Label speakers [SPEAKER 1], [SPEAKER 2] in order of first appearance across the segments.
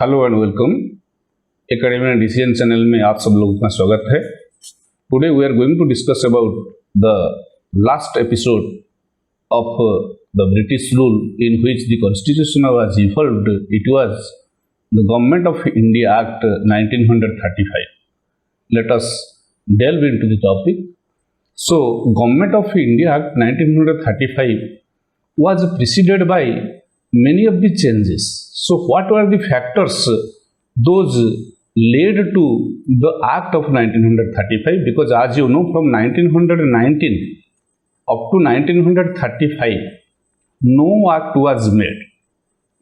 [SPEAKER 1] Hello and welcome. Academy decision channel में आप सब लोगों का स्वागत है। Today we are going to discuss about the last episode of the British rule in which the constitution was evolved. It was the Government of India Act 1935. Let us delve into the topic. So, Government of India Act 1935 was preceded by many of the changes. So, what were the factors those led to the Act of 1935? Because as you know, from 1919 up to 1935, no act was made.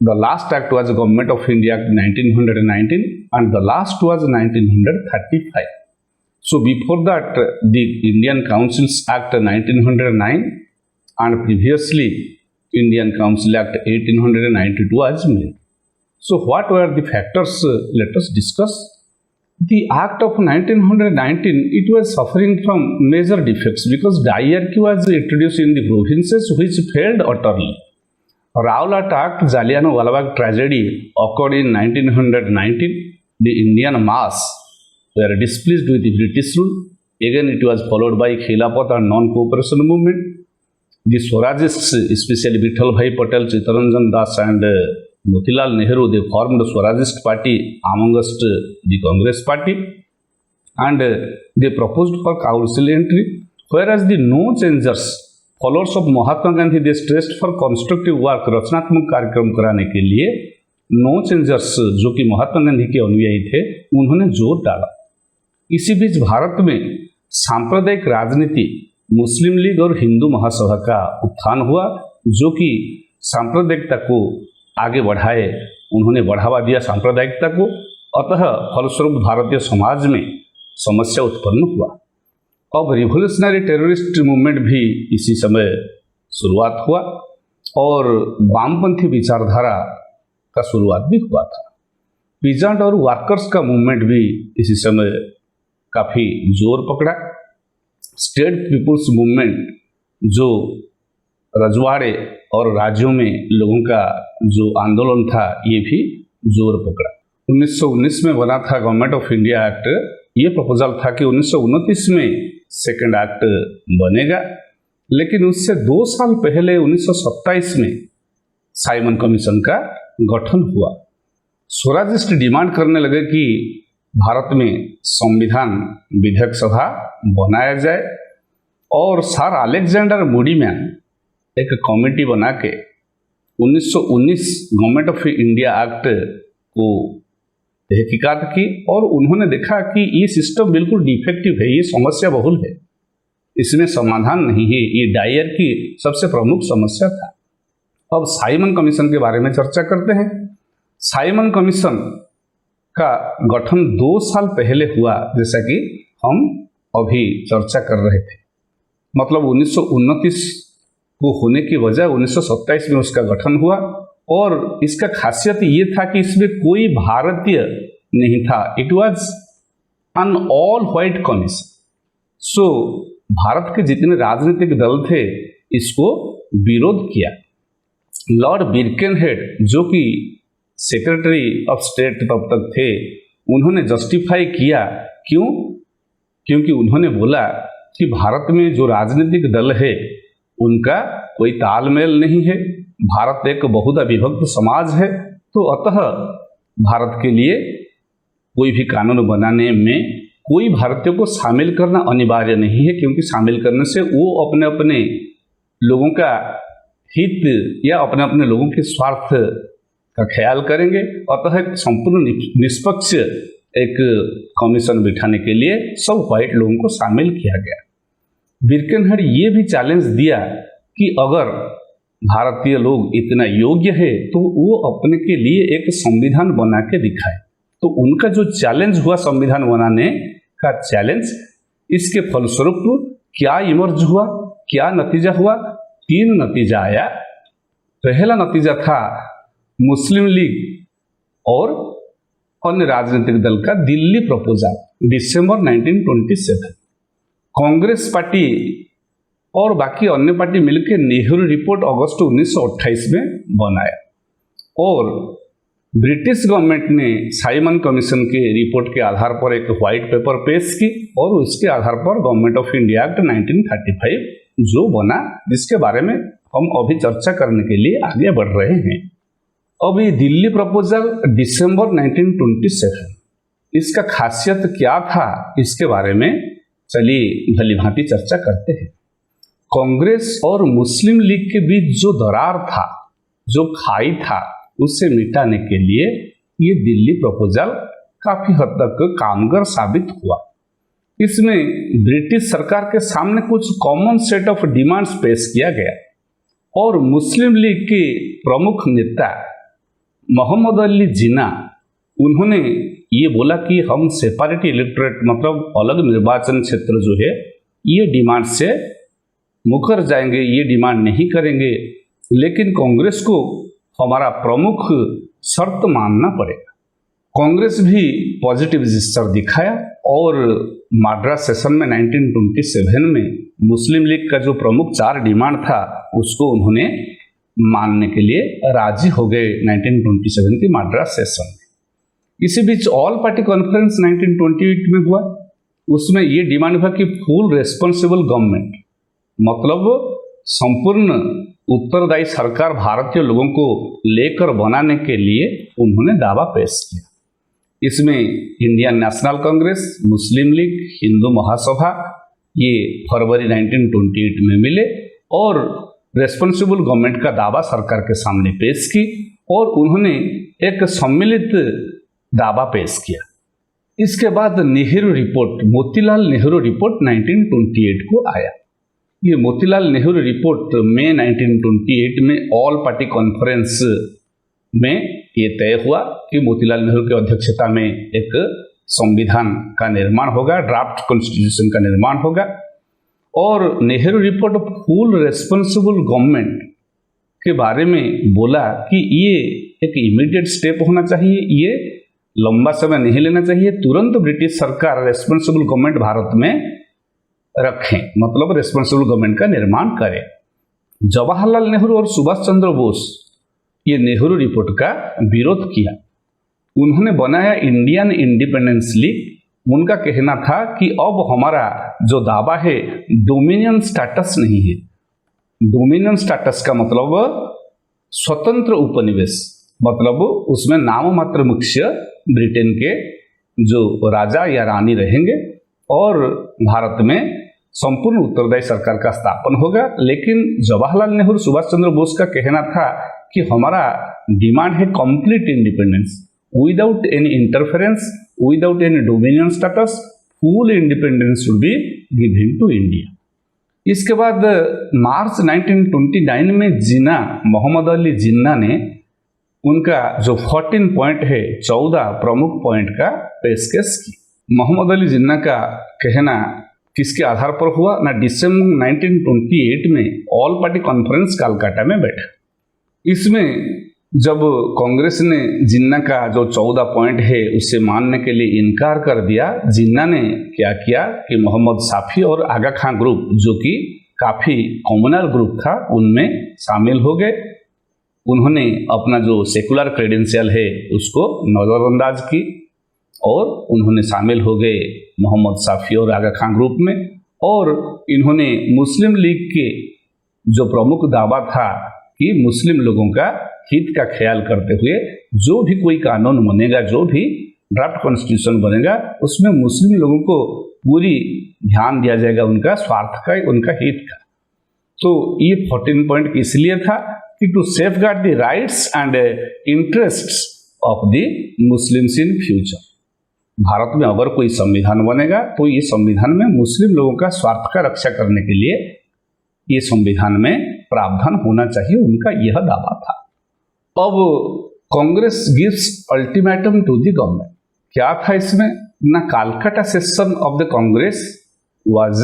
[SPEAKER 1] The last act was Government of India Act 1919 and the last was 1935. So before that, the Indian Councils Act 1909 and previously Indian Council Act 1892 was made. So what were the factors? Let us discuss. The Act of 1919, it was suffering from major defects because diarchy was introduced in the provinces which failed utterly. Rowlatt Act, Jallianwala Bagh tragedy occurred in 1919. The Indian mass were displeased with the British rule. Again, it was followed by Khilafat and non-cooperation movement. The Swarajists, especially Vittal Bhai Patel, Chittaranjan Das and Motilal Nehru, they formed the Swarajist party amongst the Congress party and they proposed for council entry, whereas the no changers, followers of Mahatma Gandhi, they stressed for constructive work, रचनात्मक कार्यक्रम कराने के लिए no changers जो कि महात्मा गांधी के अनुयायी थे, उन्होंने जोर डाला। इसी बीच भारत में सांप्रदायिक राजनीति, मुस्लिम लीग और हिंदू महासभा का उत्थान हुआ जो कि सांप्रदायिकता को आगे बढ़ाए, उन्होंने बढ़ावा दिया सांप्रदायिकता को। अतः फलस्वरूप भारतीय समाज में समस्या उत्पन्न हुआ। अब रिवोल्यूशनरी टेररिस्ट मूवमेंट भी इसी समय शुरुआत हुआ और वामपंथी विचारधारा का शुरुआत भी हुआ था। पीजेंट और वर्कर्स का मूवमेंट भी इसी समय काफ़ी जोर पकड़ा। स्टेट पीपुल्स मूवमेंट जो रजवाड़े और राज्यों में लोगों का जो आंदोलन था, ये भी जोर पकड़ा। 1919 में बना था गवर्नमेंट ऑफ इंडिया एक्ट। ये प्रपोजल था कि 1929 में सेकेंड एक्ट बनेगा, लेकिन उससे 2 साल पहले 1927 में साइमन कमीशन का गठन हुआ। स्वराजिस्ट डिमांड करने लगे कि भारत में संविधान विधेयक सभा बनाया जाए और सर अलेक्जेंडर मूडीमैन एक कमेटी बना के 1919 गवर्नमेंट ऑफ इंडिया एक्ट को तहकीकात की और उन्होंने देखा कि ये सिस्टम बिल्कुल डिफेक्टिव है, ये समस्या बहुल है, इसमें समाधान नहीं है, ये डायर की सबसे प्रमुख समस्या था। अब साइमन कमीशन के बारे में चर्चा करते हैं। साइमन कमीशन का गठन 2 साल पहले हुआ, जैसा कि हम अभी चर्चा कर रहे थे। मतलब 1929 को होने की वजह 1927 में उसका गठन हुआ और इसका खासियत ये था कि इसमें कोई भारतीय नहीं था। It was an all white commission. So Bharat के जितने राजनीतिक दल थे इसको विरोध किया। लॉर्ड बिर्केनहेड जो कि सेक्रेटरी ऑफ स्टेट तब तक थे, उन्होंने जस्टिफाई किया। क्यों? क्योंकि उन्होंने बोला कि भारत में जो राजनीतिक दल है उनका कोई तालमेल नहीं है, भारत एक बहुधा विभक्त समाज है, तो अतः भारत के लिए कोई भी कानून बनाने में कोई भारतीय को शामिल करना अनिवार्य नहीं है, क्योंकि शामिल करने से वो अपने अपने लोगों का हित या अपने अपने लोगों के स्वार्थ का ख्याल करेंगे। अतः एक संपूर्ण निष्पक्ष एक कमीशन बिठाने के लिए सब व्हाइट लोगों को शामिल किया गया। बिर्केनहेड ये भी चैलेंज दिया कि अगर भारतीय लोग इतना योग्य है तो वो अपने के लिए एक संविधान बना के दिखाए। तो उनका जो चैलेंज हुआ संविधान बनाने का चैलेंज, इसके फलस्वरूप क्या इमर्ज हुआ, क्या नतीजा हुआ? 3 नतीजा आया। पहला नतीजा था मुस्लिम लीग और अन्य राजनीतिक दल का दिल्ली प्रपोजल दिसंबर 1927। कांग्रेस पार्टी और बाकी अन्य पार्टी मिलकर नेहरू रिपोर्ट अगस्त 1928 में बनाया और ब्रिटिश गवर्नमेंट ने साइमन कमीशन के रिपोर्ट के आधार पर एक व्हाइट पेपर पेश की और उसके आधार पर गवर्नमेंट ऑफ इंडिया एक्ट 1935 जो बना, जिसके बारे में हम अभी चर्चा करने के लिए आगे बढ़ रहे हैं। अभी दिल्ली प्रपोजल दिसंबर 1927, इसका खासियत क्या था, इसके बारे में चलिए भली भांति चर्चा करते हैं। कांग्रेस और मुस्लिम लीग के बीच जो दरार था, जो खाई था, उसे मिटाने के लिए ये दिल्ली प्रपोजल काफी हद तक कामगर साबित हुआ। इसमें ब्रिटिश सरकार के सामने कुछ कॉमन सेट ऑफ डिमांड्स पेश किया गया और मुस्लिम लीग के प्रमुख नेता मोहम्मद अली जिन्ना, उन्होंने ये बोला कि हम सेपरेट इलेक्टोरेट मतलब अलग निर्वाचन क्षेत्र जो है ये डिमांड से मुकर जाएंगे, ये डिमांड नहीं करेंगे, लेकिन कांग्रेस को हमारा प्रमुख शर्त मानना पड़ेगा। कांग्रेस भी पॉजिटिव जिस्टर दिखाया और मद्रास सेशन में 1927 में मुस्लिम लीग का जो प्रमुख 4 डिमांड था उसको उन्होंने मानने के लिए राजी हो गए 1927 की मद्रास सेशन में। इसी बीच ऑल पार्टी कॉन्फ्रेंस 1928 में हुआ। उसमें ये डिमांड हुआ कि फुल रेस्पॉन्सिबल गवर्नमेंट, मतलब संपूर्ण उत्तरदायी सरकार भारतीय लोगों को लेकर बनाने के लिए उन्होंने दावा पेश किया। इसमें इंडियन नेशनल कांग्रेस, मुस्लिम लीग, हिंदू महासभा ये फरवरी 1928 में मिले और रेस्पॉन्सिबल गवर्नमेंट का दावा सरकार के सामने पेश की और उन्होंने एक सम्मिलित दावा पेश किया। इसके बाद नेहरू रिपोर्ट, मोतीलाल नेहरू रिपोर्ट 1928 को आया। ये मोतीलाल नेहरू रिपोर्ट मई 1928 में ऑल पार्टी कॉन्फ्रेंस में ये तय हुआ कि मोतीलाल नेहरू की अध्यक्षता में एक संविधान का निर्माण होगा, ड्राफ्ट कॉन्स्टिट्यूशन का निर्माण होगा। और Nehru report full responsible government के बारे में बोला कि ये एक इमीडिएट स्टेप होना चाहिए, ये लंबा समय नहीं लेना चाहिए, तुरंत ब्रिटिश सरकार रेस्पॉन्सिबल गवर्नमेंट भारत में रखें, मतलब रेस्पॉन्सिबल गवर्नमेंट का निर्माण करें। जवाहरलाल नेहरू और सुभाष चंद्र बोस ये नेहरू रिपोर्ट का विरोध किया। उन्होंने बनाया इंडियन इंडिपेंडेंस लीग। उनका कहना था कि अब हमारा जो दावा है डोमिनियन स्टेटस नहीं है। डोमिनियन स्टेटस का मतलब स्वतंत्र उपनिवेश, मतलब उसमें नाम मात्र मुख्य ब्रिटेन के जो राजा या रानी रहेंगे और भारत में संपूर्ण उत्तरदायी सरकार का स्थापन होगा। लेकिन जवाहरलाल नेहरू, सुभाष चंद्र बोस का कहना था कि हमारा डिमांड है complete independence, without any interference, without any dominion status, full independence should be given to India. इसके बाद मार्च 1929 में जिन्ना, मोहम्मद अली जिन्ना ने उनका जो 14 पॉइंट है, 14 प्रमुख पॉइंट का पेशकश की। मोहम्मद अली जिन्ना का कहना किसके आधार पर हुआ ना, दिसंबर 1928 में ऑल पार्टी कॉन्फ्रेंस कलकत्ता में बैठा। इसमें जब कांग्रेस ने जिन्ना का जो 14 पॉइंट है उसे मानने के लिए इनकार कर दिया, जिन्ना ने क्या किया कि मोहम्मद साफी और आगा खां ग्रुप, जो कि काफ़ी कम्युनल ग्रुप था, उनमें शामिल हो गए। उन्होंने अपना जो सेकुलर क्रेडेंशियल है उसको नज़रअंदाज की और उन्होंने शामिल हो गए मोहम्मद साफी और आगा खां ग्रुप में। और इन्होंने मुस्लिम लीग के जो प्रमुख दावा था कि मुस्लिम लोगों का हित का ख्याल करते हुए जो भी कोई कानून बनेगा, जो भी ड्राफ्ट कॉन्स्टिट्यूशन बनेगा, उसमें मुस्लिम लोगों को पूरी ध्यान दिया जाएगा, उनका स्वार्थ का, उनका हित का। तो ये 14 पॉइंट इसलिए था कि to safeguard the rights and interests of the Muslims in future. Bharat में अगर कोई संविधान बनेगा तो ये संविधान में मुस्लिम लोगों का स्वार्थ का रक्षा करने के लिए ये संविधान में प्रावधान होना चाहिए, उनका यह दावा था। अब Congress gives ultimatum to the government. क्या था इसमें ना, Calcutta session of the Congress was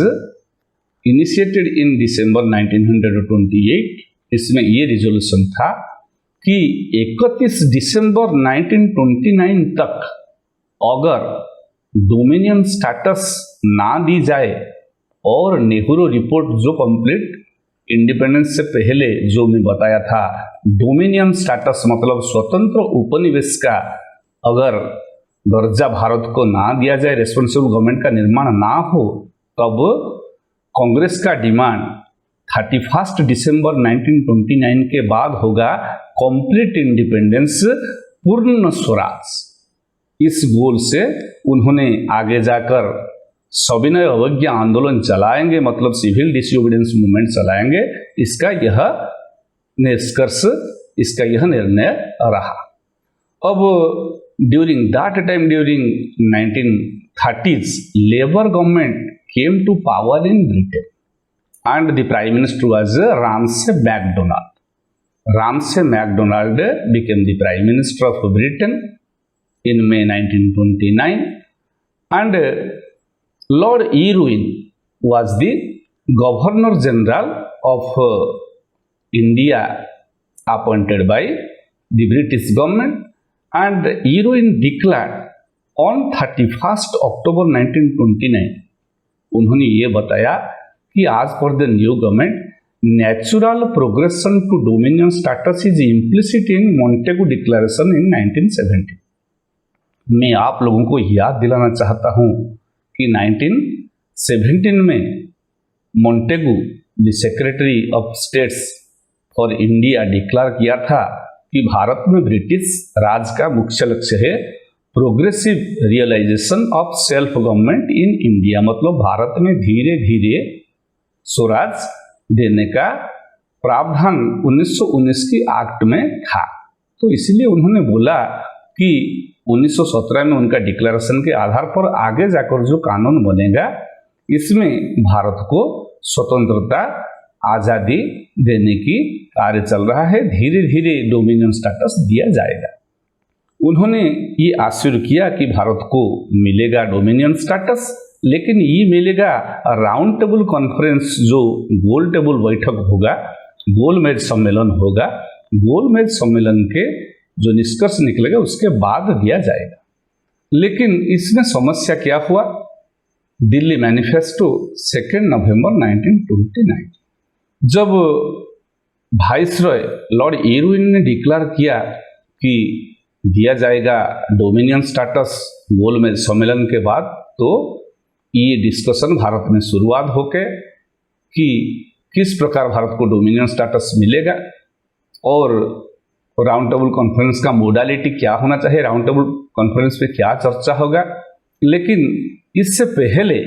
[SPEAKER 1] initiated in December 1928। इसमें ये रिजोल्यूशन था कि 31 दिसंबर 1929 तक अगर डोमिनियन स्टेटस ना दी जाए और नेहरू रिपोर्ट जो कंप्लीट इंडिपेंडेंस से पहले जो मैं बताया था, डोमिनियन स्टेटस मतलब स्वतंत्र उपनिवेश का अगर दर्जा भारत को ना दिया जाए, रेस्पॉन्सिबल गवर्नमेंट का निर्माण ना हो, तब कांग्रेस का डिमांड 31 दिसंबर 1929 के बाद होगा कंप्लीट इंडिपेंडेंस, पूर्ण स्वराज। इस गोल से उन्होंने आगे जाकर सविनय अवज्ञा आंदोलन चलाएंगे, मतलब सिविल डिसोबीडियंस मूवमेंट चलाएंगे। इसका यह निष्कर्ष, इसका यह निर्णय रहा। अब during that time, during 1930s, labour government came to power in Britain and the prime minister was Ramsay MacDonald. Ramsay MacDonald became the prime minister of Britain in May 1929 and Lord Irwin was the governor general of India appointed by the British government, and Irwin declared on 31st October 1929, उन्होंने ये बताया कि आज for the new government natural progression to dominion status is implicit in Montagu declaration in 1970। मैं आप लोगों को याद दिलाना चाहता हूँ कि 1917 में Montagu the secretary of states for India declare किया था कि भारत में ब्रिटिश राज का मुख्य लक्ष्य है progressive realisation of self government in India, मतलब भारत में धीरे धीरे स्वराज देने का प्रावधान 1919 की एक्ट में था। तो इसलिए उन्होंने बोला कि 1917 में उनका डिक्लेरेशन के आधार पर आगे जाकर जो कानून बनेगा, इसमें भारत को स्वतंत्रता, आज़ादी देने की कार्य चल रहा है, धीरे धीरे डोमिनियन स्टेटस दिया जाएगा। उन्होंने ये आश्चर्य किया कि भारत को मिलेगा डोमिनियन स्टेटस, लेकिन ये मिलेगा राउंड टेबल कॉन्फ्रेंस, जो गोल टेबल बैठक होगा, गोल मेज सम्मेलन होगा, गोल मेज सम्मेलन के जो निष्कर्ष निकलेगा उसके बाद दिया जाएगा। लेकिन इसमें समस्या क्या हुआ? दिल्ली मैनिफेस्टो 2 नवंबर 1929, जब वाइसरॉय लॉर्ड इरविन ने डिक्लेयर किया कि दिया जाएगा डोमिनियन स्टेटस गोल मेज सम्मेलन के बाद, तो ये डिस्कशन भारत में शुरुआत होके कि किस प्रकार भारत को डोमिनियन स्टेटस मिलेगा और राउंड टेबल कॉन्फ्रेंस का मोडालिटी क्या होना चाहिए, राउंड टेबल कॉन्फ्रेंस पे क्या चर्चा होगा। लेकिन इससे पहले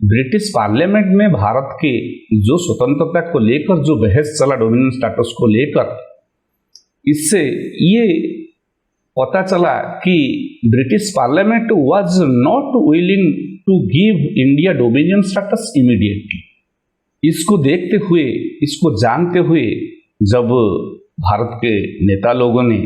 [SPEAKER 1] ब्रिटिश पार्लियामेंट में भारत के जो स्वतंत्रता को लेकर जो बहस चला डोमिनियन स्टेटस को लेकर, इससे ये पता चला कि British parliament was not willing to give India dominion status immediately. इसको देखते हुए, इसको जानते हुए जब भारत के नेता लोगों ने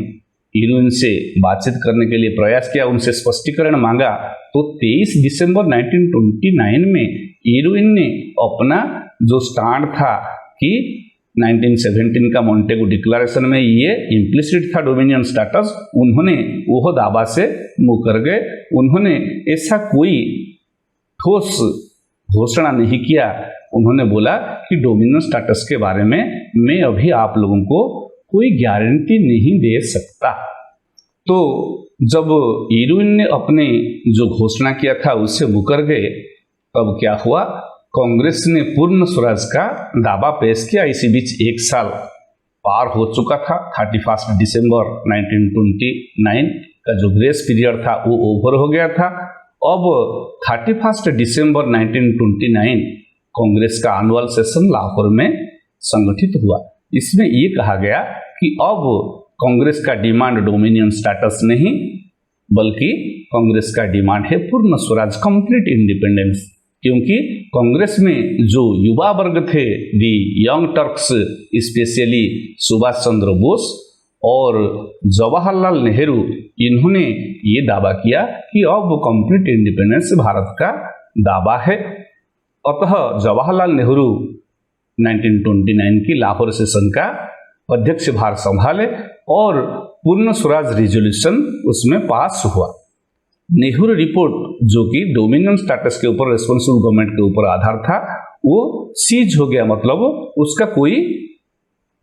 [SPEAKER 1] इरविन से बातचीत करने के लिए प्रयास किया, उनसे स्पष्टीकरण मांगा, तो 23 दिसंबर 1929 में इरविन ने अपना जो स्टैंड था कि 1917 का मॉन्टेगू डिक्लेरेशन में ये इम्प्लिसिट था डोमिनियन स्टेटस, उन्होंने वह दावा से मुकर गए। उन्होंने ऐसा कोई ठोस घोषणा नहीं किया। उन्होंने बोला कि डोमिनियन स्टेटस के बारे में मैं अभी आप लोगों को कोई गारंटी नहीं दे सकता। तो जब इरविन ने अपने जो घोषणा किया था उससे मुकर गए, तब क्या हुआ? कांग्रेस ने पूर्ण स्वराज का दावा पेश किया। इसी बीच एक साल पार हो चुका था। 31 दिसंबर 1929 का जो ग्रेस पीरियड था वो ओवर हो गया था। अब 31 दिसंबर 1929 कांग्रेस का एनुअल सेशन लाहौर में संगठित हुआ। इसमें ये कहा गया कि अब कांग्रेस का डिमांड डोमिनियन स्टेटस नहीं, बल्कि कांग्रेस का डिमांड है पूर्ण स्वराज, कंप्लीट इंडिपेंडेंस। क्योंकि कांग्रेस में जो युवा वर्ग थे, दी young Turks, specially Subhash Chandra Bose और जवाहरलाल नेहरू, इन्होंने ये दावा किया कि अब कंप्लीट इंडिपेंडेंस भारत का दावा है। अतः जवाहरलाल नेहरू 1929 की लाहौर सेशन का अध्यक्ष भार संभाले और पूर्ण स्वराज रिजोल्यूशन उसमें पास हुआ। नेहरू रिपोर्ट, जो कि डोमिनियन स्टेटस के ऊपर, रेस्पॉन्सिबल गवर्नमेंट के ऊपर आधार था, वो सीज हो गया, मतलब उसका कोई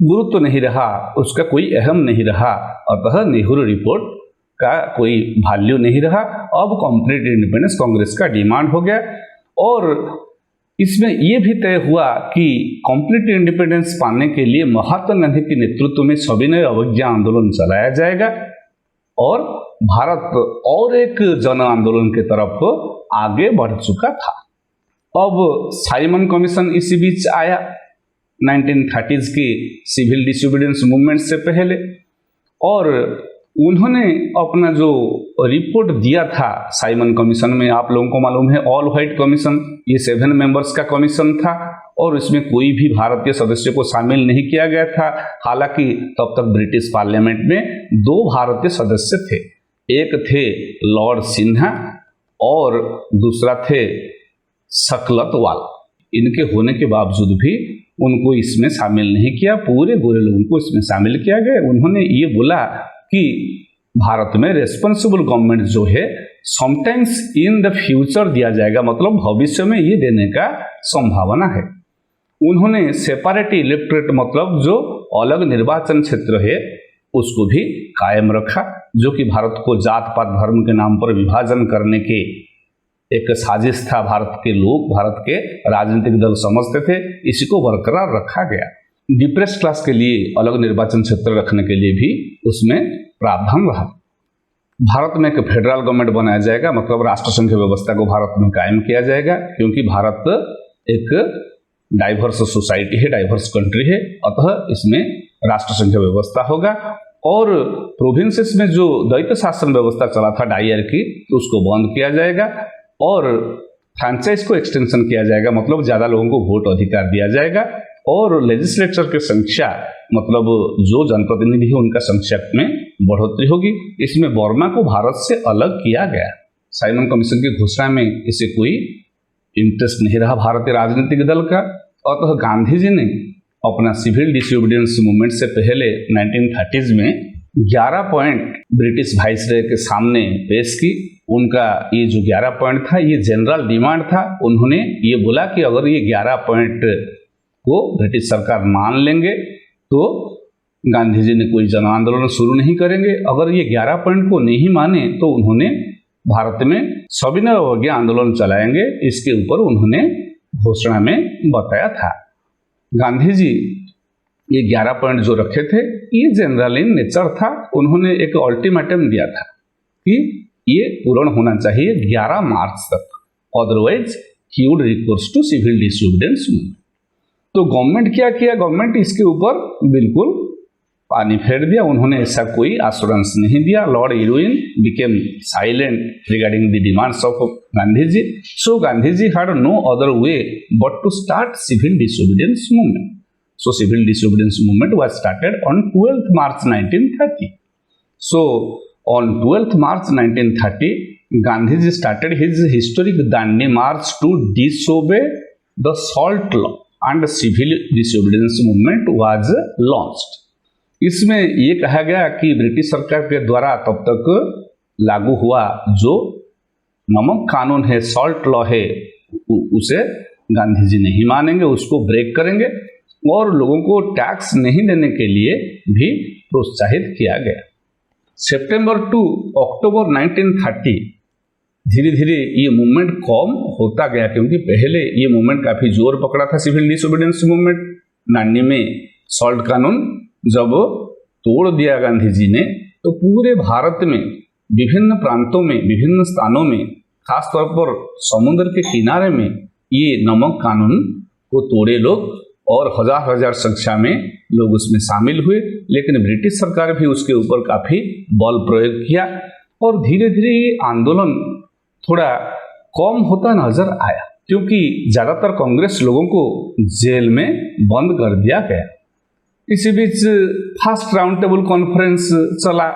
[SPEAKER 1] गुरुत्व नहीं रहा, उसका कोई अहम नहीं रहा। अतः नेहरू रिपोर्ट का कोई वैल्यू नहीं रहा। अब कंप्लीट इंडिपेंडेंस कांग्रेस का डिमांड हो गया और इसमें यह भी तय हुआ कि कंप्लीट इंडिपेंडेंस पाने के लिए महात्मा गांधी के नेतृत्व में सविनय अवज्ञा आंदोलन चलाया जाएगा और भारत और एक जन आंदोलन की तरफ आगे बढ़ चुका था। अब साइमन कमीशन इसी बीच आया 1930s के सिविल डिसोबीडियंस मूवमेंट से पहले, और उन्होंने अपना जो रिपोर्ट दिया था साइमन कमीशन में, आप लोगों को मालूम है ऑल व्हाइट कमीशन, ये 7 मेंबर्स का कमीशन था और इसमें कोई भी भारतीय सदस्य को शामिल नहीं किया गया था। हालांकि तब तक ब्रिटिश पार्लियामेंट में 2 भारतीय सदस्य थे, एक थे लॉर्ड सिन्हा और दूसरा थे सकलतवाल। इनके होने के बावजूद भी उनको इसमें शामिल नहीं किया, पूरे गोरे लोगों को इसमें शामिल किया गया। उन्होंने ये बोला कि भारत में रेस्पॉन्सिबल गवर्नमेंट जो है समटाइम्स इन द फ्यूचर दिया जाएगा, मतलब भविष्य में ये देने का संभावना है। उन्होंने सेपरेट इलेक्टोरेट, मतलब जो अलग निर्वाचन क्षेत्र है उसको भी कायम रखा, जो कि भारत को जात पात धर्म के नाम पर विभाजन करने के एक साजिश था। भारत के लोग, भारत के राजनीतिक दल समझते थे, इसी को बरकरार रखा गया। डिप्रेस क्लास के लिए अलग निर्वाचन क्षेत्र रखने के लिए भी उसमें प्रावधान रहा। भारत में एक फेडरल गवर्नमेंट बनाया जाएगा, मतलब राष्ट्र संघ व्यवस्था को भारत में कायम किया जाएगा, क्योंकि भारत एक डाइवर्स सोसाइटी है, डाइवर्स कंट्री है, अतः इसमें राष्ट्र संघ व्यवस्था होगा। और प्रोविंसेस में जो द्वैत शासन व्यवस्था चला था डायरकी, तो उसको बंद किया जाएगा और फ्रेंचाइज को एक्सटेंशन किया जाएगा, मतलब ज़्यादा लोगों को वोट अधिकार दिया जाएगा। और लेजिस्लेचर की संख्या, मतलब जो जनप्रतिनिधि है उनका संख्या में बढ़ोतरी होगी। इसमें बर्मा को भारत से अलग किया गया। साइमन कमीशन की घोषणा में इसे कोई इंटरेस्ट नहीं रहा भारतीय राजनीतिक दल का, अतः गांधी जी ने अपना सिविल डिसोबीडियंस मूवमेंट से पहले 1930s में 11 पॉइंट ब्रिटिश वाइसरॉय के सामने पेश की। उनका ये जो 11 पॉइंट था ये जनरल डिमांड था। उन्होंने ये बोला कि अगर ये 11 पॉइंट को ब्रिटिश सरकार मान लेंगे तो गांधी जी ने कोई जन आंदोलन शुरू नहीं करेंगे। अगर ये 11 पॉइंट को नहीं माने तो उन्होंने भारत में सविनय अवज्ञा आंदोलन चलाएंगे, इसके ऊपर उन्होंने घोषणा में बताया था। गांधी जी ये 11 पॉइंट जो रखे थे ये जनरल इन नेचर था। उन्होंने एक अल्टीमेटम दिया था कि ये पूर्ण होना चाहिए 11 मार्च तक, otherwise he would recourse to civil disobedience movement. तो गवर्नमेंट क्या किया, गवर्नमेंट इसके ऊपर बिल्कुल पानी फेर दिया। उन्होंने ऐसा कोई आश्योरेंस नहीं दिया। Lord Irwin became silent regarding the demands of Gandhi ji. So Gandhi ji had no other way but to start civil disobedience movement. So civil disobedience movement was started on 12th March 1930. So on 12th March 1930, Gandhiji started his historic Dandi march to disobey the SALT law and civil disobedience movement was launched. इसमें ये कहा गया कि British सरकार के द्वारा तब तक लागू हुआ जो नमक कानून है, सॉल्ट लॉ है, उसे गांधी जी नहीं मानेंगे, उसको ब्रेक करेंगे और लोगों को टैक्स नहीं देने के लिए भी प्रोत्साहित किया गया। सितंबर टू अक्टूबर 1930 धीरे धीरे ये मूवमेंट कम होता गया, क्योंकि पहले ये मूवमेंट काफ़ी जोर पकड़ा था। सिविल डिसोबीडियंस मूवमेंट 90 में सॉल्ट कानून जब तोड़ दिया गांधी जी ने, तो पूरे भारत में विभिन्न प्रांतों में, विभिन्न स्थानों में, खासतौर पर समुद्र के किनारे में ये नमक कानून को तोड़े लोग और हजार हजार संख्या में लोग उसमें शामिल हुए। लेकिन ब्रिटिश सरकार भी उसके ऊपर काफ़ी बल प्रयोग किया और धीरे धीरे ये आंदोलन थोड़ा कम होता नजर आया, क्योंकि ज़्यादातर कांग्रेस लोगों को जेल में बंद कर दिया गया। इसी बीच फर्स्ट राउंड टेबल कॉन्फ्रेंस चला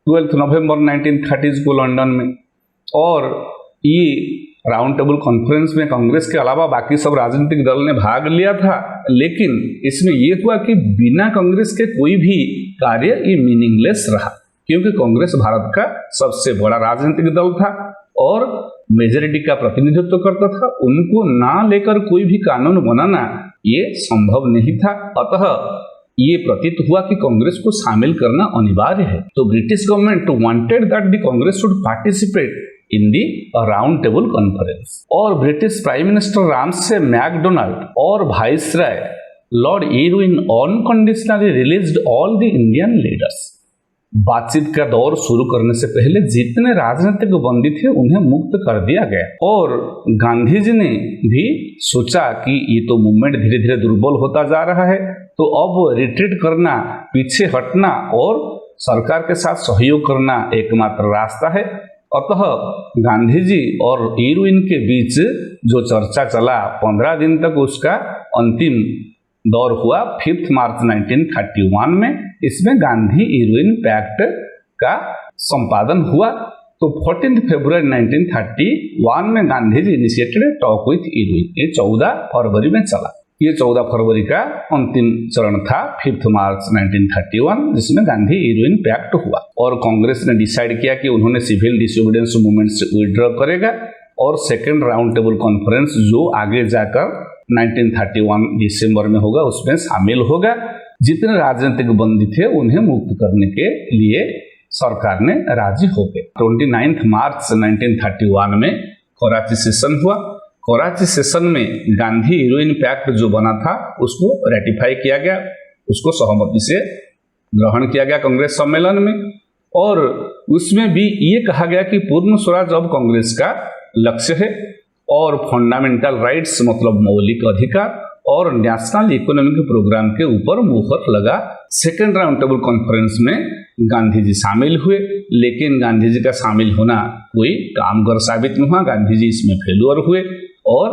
[SPEAKER 1] 12 नवंबर 1930 को लंदन में, और ये राउंड टेबल कॉन्फ्रेंस में कांग्रेस के अलावा बाकी सब राजनीतिक दल ने भाग लिया था। लेकिन इसमें यह हुआ कि बिना कांग्रेस के कोई भी कार्य ये मीनिंगलेस रहा, क्योंकि कांग्रेस भारत का सबसे बड़ा राजनीतिक दल था और मेजॉरिटी का प्रतिनिधित्व करता था, उनको ना लेकर कोई भी कानून बनाना ये संभव नहीं था। अतः ये प्रतीत हुआ कि कांग्रेस को शामिल करना अनिवार्य है। तो British government wanted that the Congress should participate in the round table conference. और British prime minister Ramsay MacDonald और viceroy lord Irwin unconditionally released all the Indian leaders. बातचीत का दौर शुरू करने से पहले जितने राजनीतिक बंदी थे उन्हें मुक्त कर दिया गया। और गांधी जी ने भी सोचा कि ये तो मूवमेंट धीरे धीरे दुर्बल होता जा रहा है, तो अब रिट्रीट करना, पीछे हटना और सरकार के साथ सहयोग करना एकमात्र रास्ता है। अतः गांधी जी और इरविन के बीच जो चर्चा चला 15 दिन तक, उसका अंतिम दौर हुआ 5 मार्च 1931 में। इसमें गांधी इरविन पैक्ट का संपादन हुआ। तो 14 फरवरी 1931 में Gandhi ji initiated talk with Irwin. ये 14 फरवरी में चला। ये 14 फरवरी का अंतिम चरण था 5 मार्च 1931, जिसमें गांधी इरविन पैक्ट हुआ। और कांग्रेस ने डिसाइड किया कि उन्होंने सिविल डिसोबीडियंस मूवमेंट से विड्रॉ करेगा और सेकेंड राउंड टेबल कॉन्फ्रेंस जो आगे जाकर 1931 दिसंबर में होगा उसमें शामिल होगा। जितने राजनीतिक बंदी थे उन्हें मुक्त करने के लिए सरकार ने राजी हो गए। 29 मार्च 1931 में कराची सेशन हुआ। कराची सेशन में गांधी इरविन पैक्ट जो बना था उसको रेटिफाई किया गया, उसको सहमति से ग्रहण किया गया कांग्रेस सम्मेलन में। और उसमें भी ये कहा गया कि पूर्ण स्वराज अब कांग्रेस का लक्ष्य है और फंडामेंटल राइट्स मतलब मौलिक अधिकार और नेशनल इकोनॉमिक प्रोग्राम के ऊपर मुहर लगा। सेकेंड राउंड टेबल कॉन्फ्रेंस में गांधी जी शामिल हुए, लेकिन गांधी जी का शामिल होना कोई कामगर साबित नहीं हुआ। गांधी जी इसमें फेल्योर हुए। और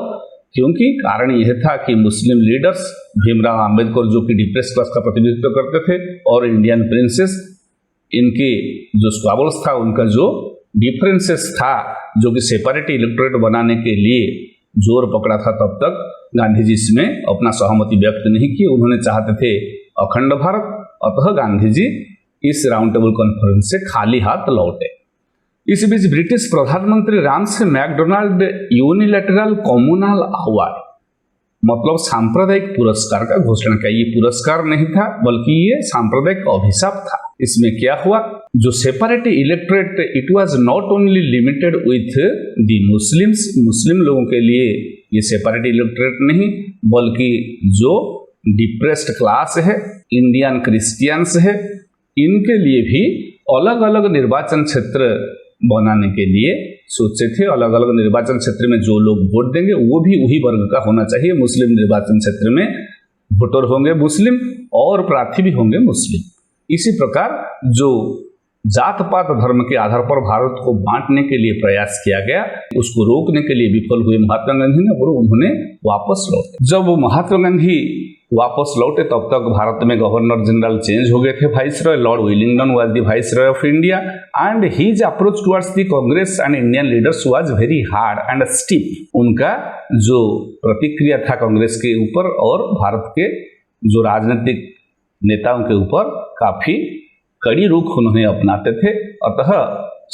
[SPEAKER 1] क्योंकि कारण यह था कि मुस्लिम लीडर्स भीमराव अंबेडकर जो कि डिप्रेस क्लास का प्रतिनिधित्व करते थे और इंडियन प्रिंसेस, इनके जो स्क्वाबल्स था, उनका जो डिफरेंसेस था, जो कि सेपरेट इलेक्टोरेट बनाने के लिए जोर पकड़ा था, तब तक गांधी जी इसमें अपना सहमति व्यक्त नहीं की। उन्होंने चाहते थे अखंड भारत। अतः गांधी जी इस राउंड टेबल कॉन्फ्रेंस से खाली हाथ लौटे। इस बीच ब्रिटिश प्रधानमंत्री Ramsay McDonald unilateral communal award मतलब सांप्रदायिक पुरस्कार का घोषणा किया। ये पुरस्कार नहीं था बल्कि ये सांप्रदायिक अभिशाप था। इसमें क्या हुआ, जो separate electorate it was not only limited with the Muslims, Muslim लोगों के लिए ये सेपरेट इलेक्टोरेट नहीं बल्कि जो डिप्रेस्ड क्लास है, इंडियन क्रिश्चियंस है, इनके लिए भी अलग अलग निर्वाचन क्षेत्र बनाने के लिए सोचे थे। अलग अलग निर्वाचन क्षेत्र में जो लोग वोट देंगे वो भी वही वर्ग का होना चाहिए। मुस्लिम निर्वाचन क्षेत्र में वोटर होंगे मुस्लिम और प्रार्थी भी होंगे मुस्लिम। इसी प्रकार जो जात पात धर्म के आधार पर भारत को बांटने के लिए प्रयास किया गया, उसको रोकने के लिए विफल हुए महात्मा गांधी ने और उन्होंने वापस लौटे। जब महात्मा गांधी वापस लौटे तब तक भारत में गवर्नर जनरल चेंज हो गए थे। Viceroy Lord Willingdon was the viceroy of India and his approach towards the Congress and Indian leaders was very hard and steep. उनका जो प्रतिक्रिया था कांग्रेस के ऊपर और भारत के जो राजनीतिक नेताओं के ऊपर काफी कड़ी रुख उन्होंने अपनाते थे। अतः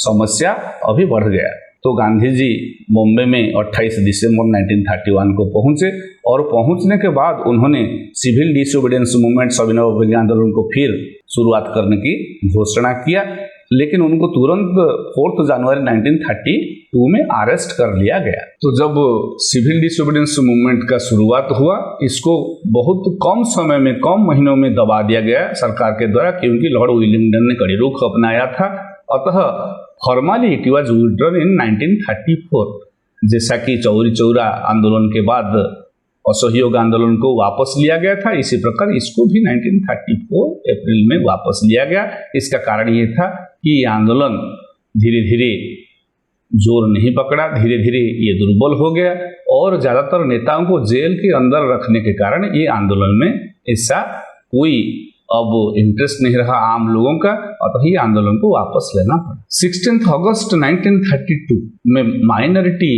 [SPEAKER 1] समस्या अभी बढ़ गया। तो गांधी जी मुंबई में 28 दिसंबर 1931 को पहुंचे और पहुंचने के बाद उन्होंने सिविल डिसोबीडियंस मूवमेंट सविनय अवज्ञा आंदोलन को फिर शुरुआत करने की घोषणा किया, लेकिन उनको तुरंत 4 जनवरी 1932 में अरेस्ट कर लिया गया। तो जब सिविल डिसोबीडियंस मूवमेंट का शुरुआत हुआ, इसको बहुत कम समय में, कम महीनों में दबा दिया गया सरकार के द्वारा, क्योंकि लॉर्ड विलिंगडन ने कड़ी रुख अपनाया था। अतः फॉर्मली इट वाज विथड्रॉन इन 1934। जैसा कि चौरी चौरा आंदोलन के बाद असहयोग आंदोलन को वापस लिया गया था, इसी प्रकार इसको भी 1934 अप्रैल में वापस लिया गया। इसका कारण ये था कि ये आंदोलन धीरे धीरे जोर नहीं पकड़ा, धीरे धीरे ये दुर्बल हो गया और ज़्यादातर नेताओं को जेल के अंदर रखने के कारण ये आंदोलन में ऐसा कोई अब इंटरेस्ट नहीं रहा आम लोगों का। अतः ये आंदोलन को वापस लेना पड़ा। 16 अगस्त 1932 में माइनॉरिटी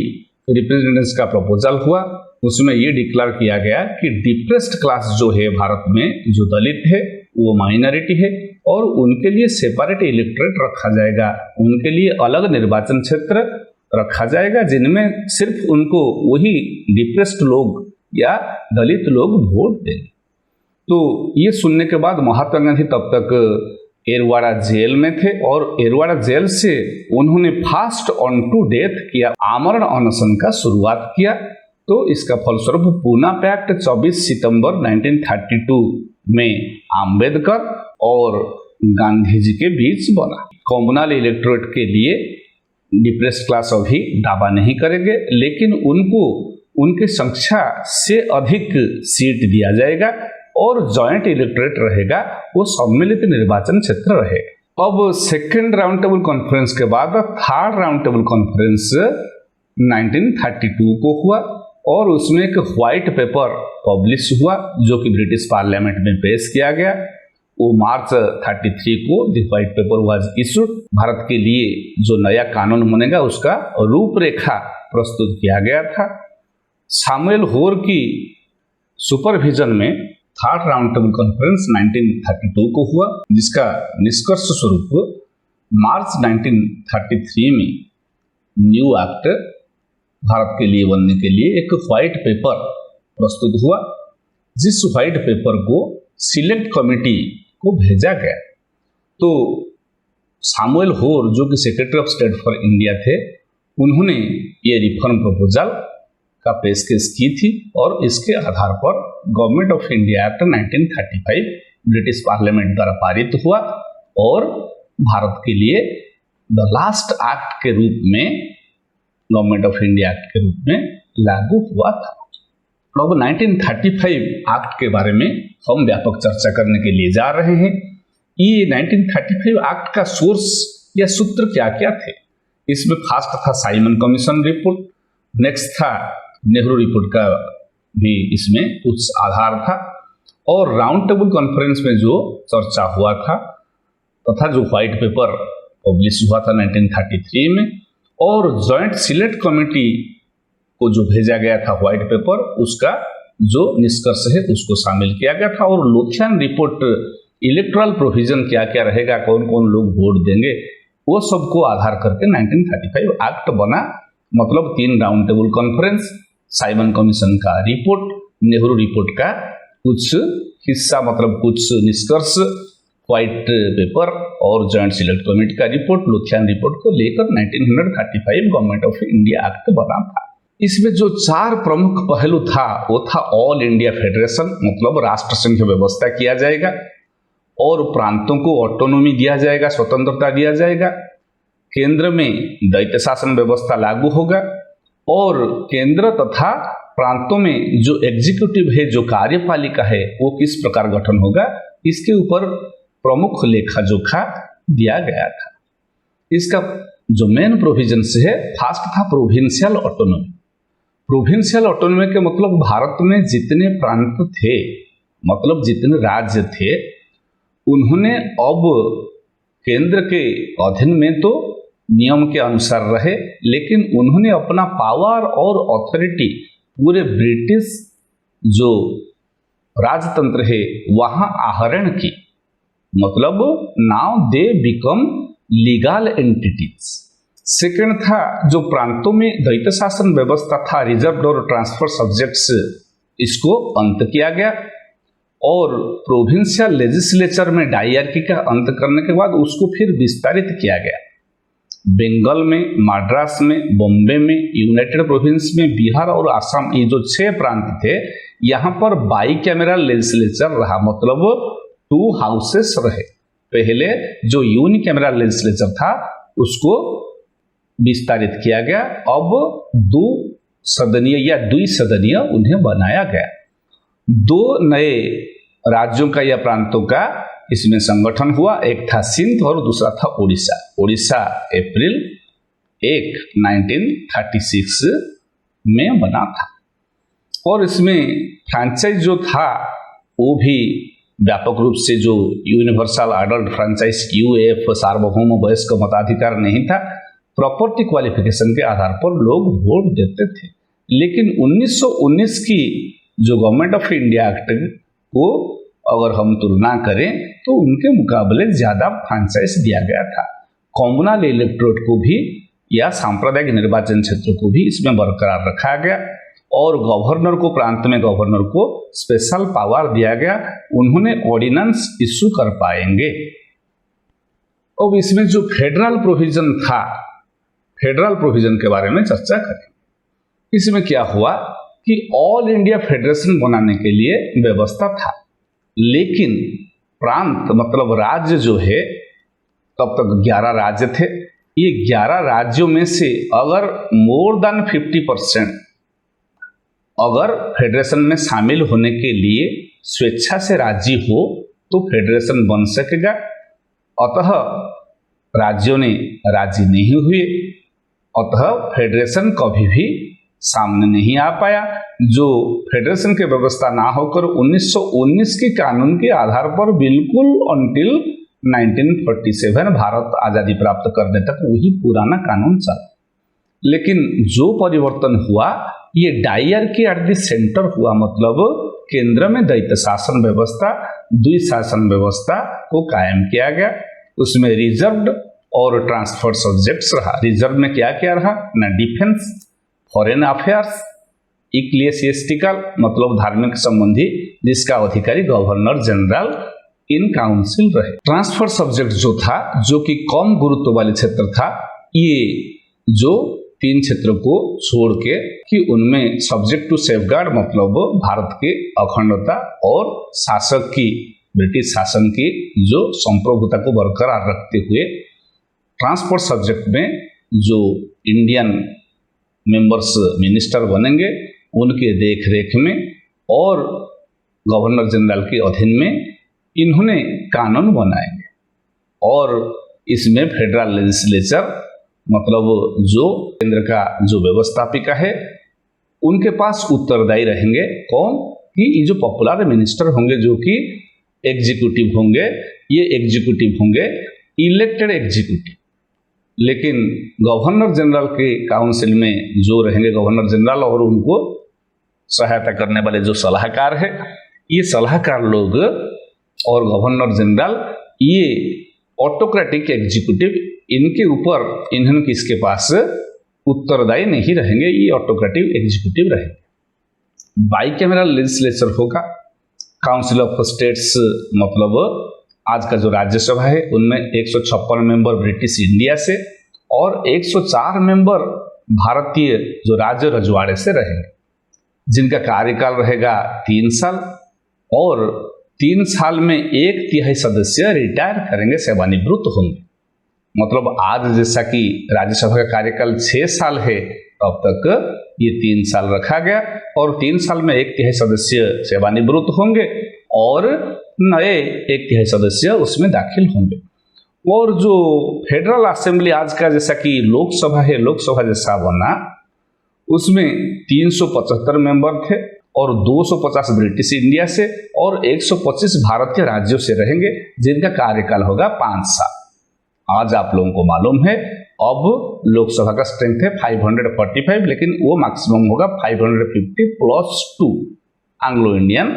[SPEAKER 1] रिप्रेजेंटेटिव्स का प्रपोजल हुआ। उसमें ये डिक्लेयर किया गया कि डिप्रेस्ड क्लास जो है भारत में, जो दलित है, वो माइनॉरिटी है और उनके लिए सेपरेट इलेक्टोरेट रखा जाएगा। उनके लिए अलग निर्वाचन क्षेत्र रखा जाएगा जिनमें सिर्फ उनको वही डिप्रेस्ड लोग या दलित लोग वोट देंगे। तो ये सुनने के बाद महात्मा गांधी तब तक एरवाड़ा जेल में थे और एरवाड़ा जेल से उन्होंने फास्ट ऑन टू डेथ किया आमरण अनशन का शुरुआत किया। तो इसका फलस्वरूप पूना पैक्ट 24 सितंबर 1932 में आम्बेडकर और गांधी जी के बीच बना। कम्युनल इलेक्टोरेट के लिए डिप्रेस्ड क्लास अभी दावा नहीं करेंगे, लेकिन उनको उनकी संख्या से अधिक सीट दिया जाएगा और जॉइंट इलेक्टोरेट रहेगा, वो सम्मिलित निर्वाचन क्षेत्र रहेगा। अब सेकेंड राउंड टेबल कॉन्फ्रेंस के बाद थर्ड राउंड टेबल कॉन्फ्रेंस 1932 को हुआ और उसमें एक व्हाइट पेपर पब्लिश हुआ जो कि ब्रिटिश पार्लियामेंट में पेश किया गया। वो मार्च 33 को the white paper was issued. Bharat के लिए जो नया कानून बनेगा उसका रूपरेखा प्रस्तुत किया गया था। सैमुअल होर की सुपरविजन में थर्ड राउंड टेबल कॉन्फ्रेंस 1932 को हुआ, जिसका निष्कर्ष स्वरूप मार्च 1933 में न्यू एक्ट भारत के लिए बनने के लिए एक व्हाइट पेपर प्रस्तुत हुआ, जिस व्हाइट पेपर को सिलेक्ट कमेटी को भेजा गया। तो सैमुअल होर जो कि secretary of state for India थे, उन्होंने ये रिफॉर्म प्रपोजल का पेशकश की थी और इसके आधार पर government of India act 1935 British parliament द्वारा पारित हुआ और भारत के लिए द लास्ट एक्ट के रूप में, गवर्नमेंट ऑफ इंडिया एक्ट के रूप में लागू हुआ था। अब 1935 एक्ट के बारे में हम व्यापक चर्चा करने के लिए जा रहे हैं। ये 1935 एक्ट का सोर्स या सूत्र क्या क्या थे? इसमें फर्स्ट था साइमन कमीशन रिपोर्ट, नेक्स्ट था नेहरू रिपोर्ट का भी इसमें कुछ आधार था, और राउंड टेबल कॉन्फ्रेंस में जो चर्चा हुआ था तथा जो व्हाइट पेपर पब्लिश हुआ था 1933 में, और जॉइंट सिलेक्ट कमेटी को जो भेजा गया था व्हाइट पेपर, उसका जो निष्कर्ष है उसको शामिल किया गया था। और लोथियन रिपोर्ट इलेक्टोरल प्रोविजन क्या क्या रहेगा, कौन कौन लोग वोट देंगे, वो सबको आधार करके 1935 एक्ट बना। मतलब 3 round table conference, Simon commission का रिपोर्ट, नेहरू रिपोर्ट का कुछ हिस्सा मतलब कुछ निष्कर्ष, व्हाइट पेपर और जॉइंट सिलेक्ट कमेटी का रिपोर्ट, लोथियन रिपोर्ट को लेकर 1935 गवर्नमेंट ऑफ इंडिया एक्ट बना था। इसमें जो 4 प्रमुख पहलू था वो था ऑल इंडिया फेडरेशन, मतलब राष्ट्र संघ व्यवस्था किया जाएगा और प्रांतों को ऑटोनॉमी दिया जाएगा, स्वतंत्रता दिया जाएगा। केंद्र में द्वैत शासन व्यवस्था लागू होगा और केंद्र तथा प्रांतों में जो एग्जीक्यूटिव है, जो कार्यपालिका है, वो किस प्रकार गठन होगा, इसके ऊपर प्रमुख लेखा जोखा दिया गया था। इसका जो मेन प्रोविजन है, फर्स्ट था प्रोविंशियल ऑटोनॉमी। प्रोविंशियल ऑटोनॉमी के मतलब भारत में जितने प्रांत थे, मतलब जितने राज्य थे, उन्होंने अब केंद्र के अधीन में तो नियम के अनुसार रहे, लेकिन उन्होंने अपना पावर और अथॉरिटी पूरे ब्रिटिश जो राजतंत्र है वहां आहरण की। मतलब now they become legal entities. Second था जो प्रांतों में द्वैत शासन व्यवस्था था, रिजर्व और ट्रांसफर सब्जेक्ट्स, इसको अंत किया गया। और प्रोविंशियल लेजिस्लेचर में डायरकी का अंत करने के बाद उसको फिर विस्तारित किया गया। बंगाल में, मद्रास में, बॉम्बे में, यूनाइटेड प्रोविंस में, बिहार और असम, ये जो 6 प्रांत थे, यहाँ पर बाई कैमरल लेजिस्लेचर रहा, मतलब 2 हाउसेस रहे। पहले जो यूनिकैमरल लेजिस्लेचर था उसको विस्तारित किया गया, अब 2 सदनीय या द्विसदनीय उन्हें बनाया गया। 2 नए राज्यों का या प्रांतों का इसमें संगठन हुआ, एक था सिंध और दूसरा था उड़ीसा। उड़ीसा अप्रैल 1, 1936 में बना था। और इसमें फ्रेंचाइज जो था वो भी व्यापक रूप से जो यूनिवर्सल एडल्ट फ्रेंचाइज यूएफ, सार्वभौम वयस्क मताधिकार नहीं था, प्रॉपर्टी क्वालिफिकेशन के आधार पर लोग वोट देते थे। लेकिन 1919 की जो गवर्नमेंट ऑफ इंडिया एक्ट को अगर हम तुलना करें तो उनके मुकाबले ज़्यादा फ्रेंचाइज दिया गया था। कम्युनल इलेक्टोरेट को भी या सांप्रदायिक निर्वाचन क्षेत्र को भी इसमें बरकरार रखा गया और गवर्नर को, प्रांत में गवर्नर को स्पेशल पावर दिया गया, उन्होंने ऑर्डिनेंस इश्यू कर पाएंगे। अब इसमें जो फेडरल प्रोविजन था, फेडरल प्रोविजन के बारे में चर्चा करें। इसमें क्या हुआ कि ऑल इंडिया फेडरेशन बनाने के लिए व्यवस्था था, लेकिन प्रांत मतलब राज्य जो है, तब तक 11 राज्य थे। ये 11 राज्यों में से अगर मोर देन 50% अगर फेडरेशन में शामिल होने के लिए स्वेच्छा से राजी हो तो फेडरेशन बन सकेगा। अतः राज्यों ने राजी नहीं हुए, अतः फेडरेशन कभी भी सामने नहीं आ पाया। जो फेडरेशन की व्यवस्था ना होकर 1919 के कानून के आधार पर बिल्कुल अंटिल 1947 भारत आज़ादी प्राप्त करने तक वही पुराना कानून चला। लेकिन जो परिवर्तन हुआ ये डायरकी एट द सेंटर हुआ, मतलब केंद्र में द्वैत शासन व्यवस्था, द्विशासन व्यवस्था को कायम किया गया। उसमें रिजर्व्ड और ट्रांसफर सब्जेक्ट्स रहा। रिजर्व में क्या क्या रहा ना, डिफेंस, फॉरेन अफेयर्स, इक्लेसियस्टिकल मतलब धार्मिक संबंधी, जिसका अधिकारी गवर्नर जनरल इन काउंसिल रहे। ट्रांसफर सब्जेक्ट जो था, जो कि कम गुरुत्व वाले क्षेत्र था, ये जो 3 क्षेत्रों को छोड़ के कि उनमें सब्जेक्ट टू सेफगार्ड मतलब भारत की अखंडता और शासक की, ब्रिटिश शासन की जो संप्रभुता को बरकरार रखते हुए ट्रांसपोर्ट सब्जेक्ट में जो इंडियन मेंबर्स मिनिस्टर बनेंगे उनके देख रेख में और गवर्नर जनरल के अधीन में इन्होंने कानून बनाएंगे। और इसमें फेडरल लेजिस्लेचर मतलब जो केंद्र का जो व्यवस्थापिका है उनके पास उत्तरदायी रहेंगे। कौन? कि ये जो पॉपुलर मिनिस्टर होंगे जो कि एग्जीक्यूटिव होंगे, ये एग्जीक्यूटिव होंगे इलेक्टेड एग्जीक्यूटिव। लेकिन गवर्नर जनरल के काउंसिल में जो रहेंगे गवर्नर जनरल और उनको सहायता करने वाले जो सलाहकार है, ये सलाहकार लोग और गवर्नर जनरल ये ऑटोक्रेटिक एग्जीक्यूटिव, इनके ऊपर इन्होंने किसके पास उत्तरदायी नहीं रहेंगे, ये ऑटोक्रेटिव एग्जीक्यूटिव रहेंगे। बाइकैमरल लेजिस्लेचर होगा। काउंसिल ऑफ स्टेट्स मतलब आज का जो राज्यसभा है उनमें 156 मेंबर ब्रिटिश इंडिया से और 104 मेंबर भारतीय जो राज्य रजवाड़े से रहेंगे, जिनका कार्यकाल रहेगा 3 साल और 3 साल में 1/3 सदस्य रिटायर करेंगे, सेवानिवृत्त होंगे। मतलब आज जैसा कि राज्यसभा का कार्यकाल 6 साल है, तब तक ये 3 साल रखा गया और 3 साल में 1/3 सदस्य सेवानिवृत्त होंगे और नए 1/3 सदस्य उसमें दाखिल होंगे। और जो फेडरल असेंबली आज का जैसा कि लोकसभा है, लोकसभा जैसा बना, उसमें 375 मेंबर थे और 250 ब्रिटिश इंडिया से और 125 भारतीय राज्यों से रहेंगे, जिनका कार्यकाल होगा 5 साल। आज आप लोगों को मालूम है अब लोकसभा का स्ट्रेंथ है 545, लेकिन वो मैक्सिमम होगा 550 + 2 एंग्लो इंडियन,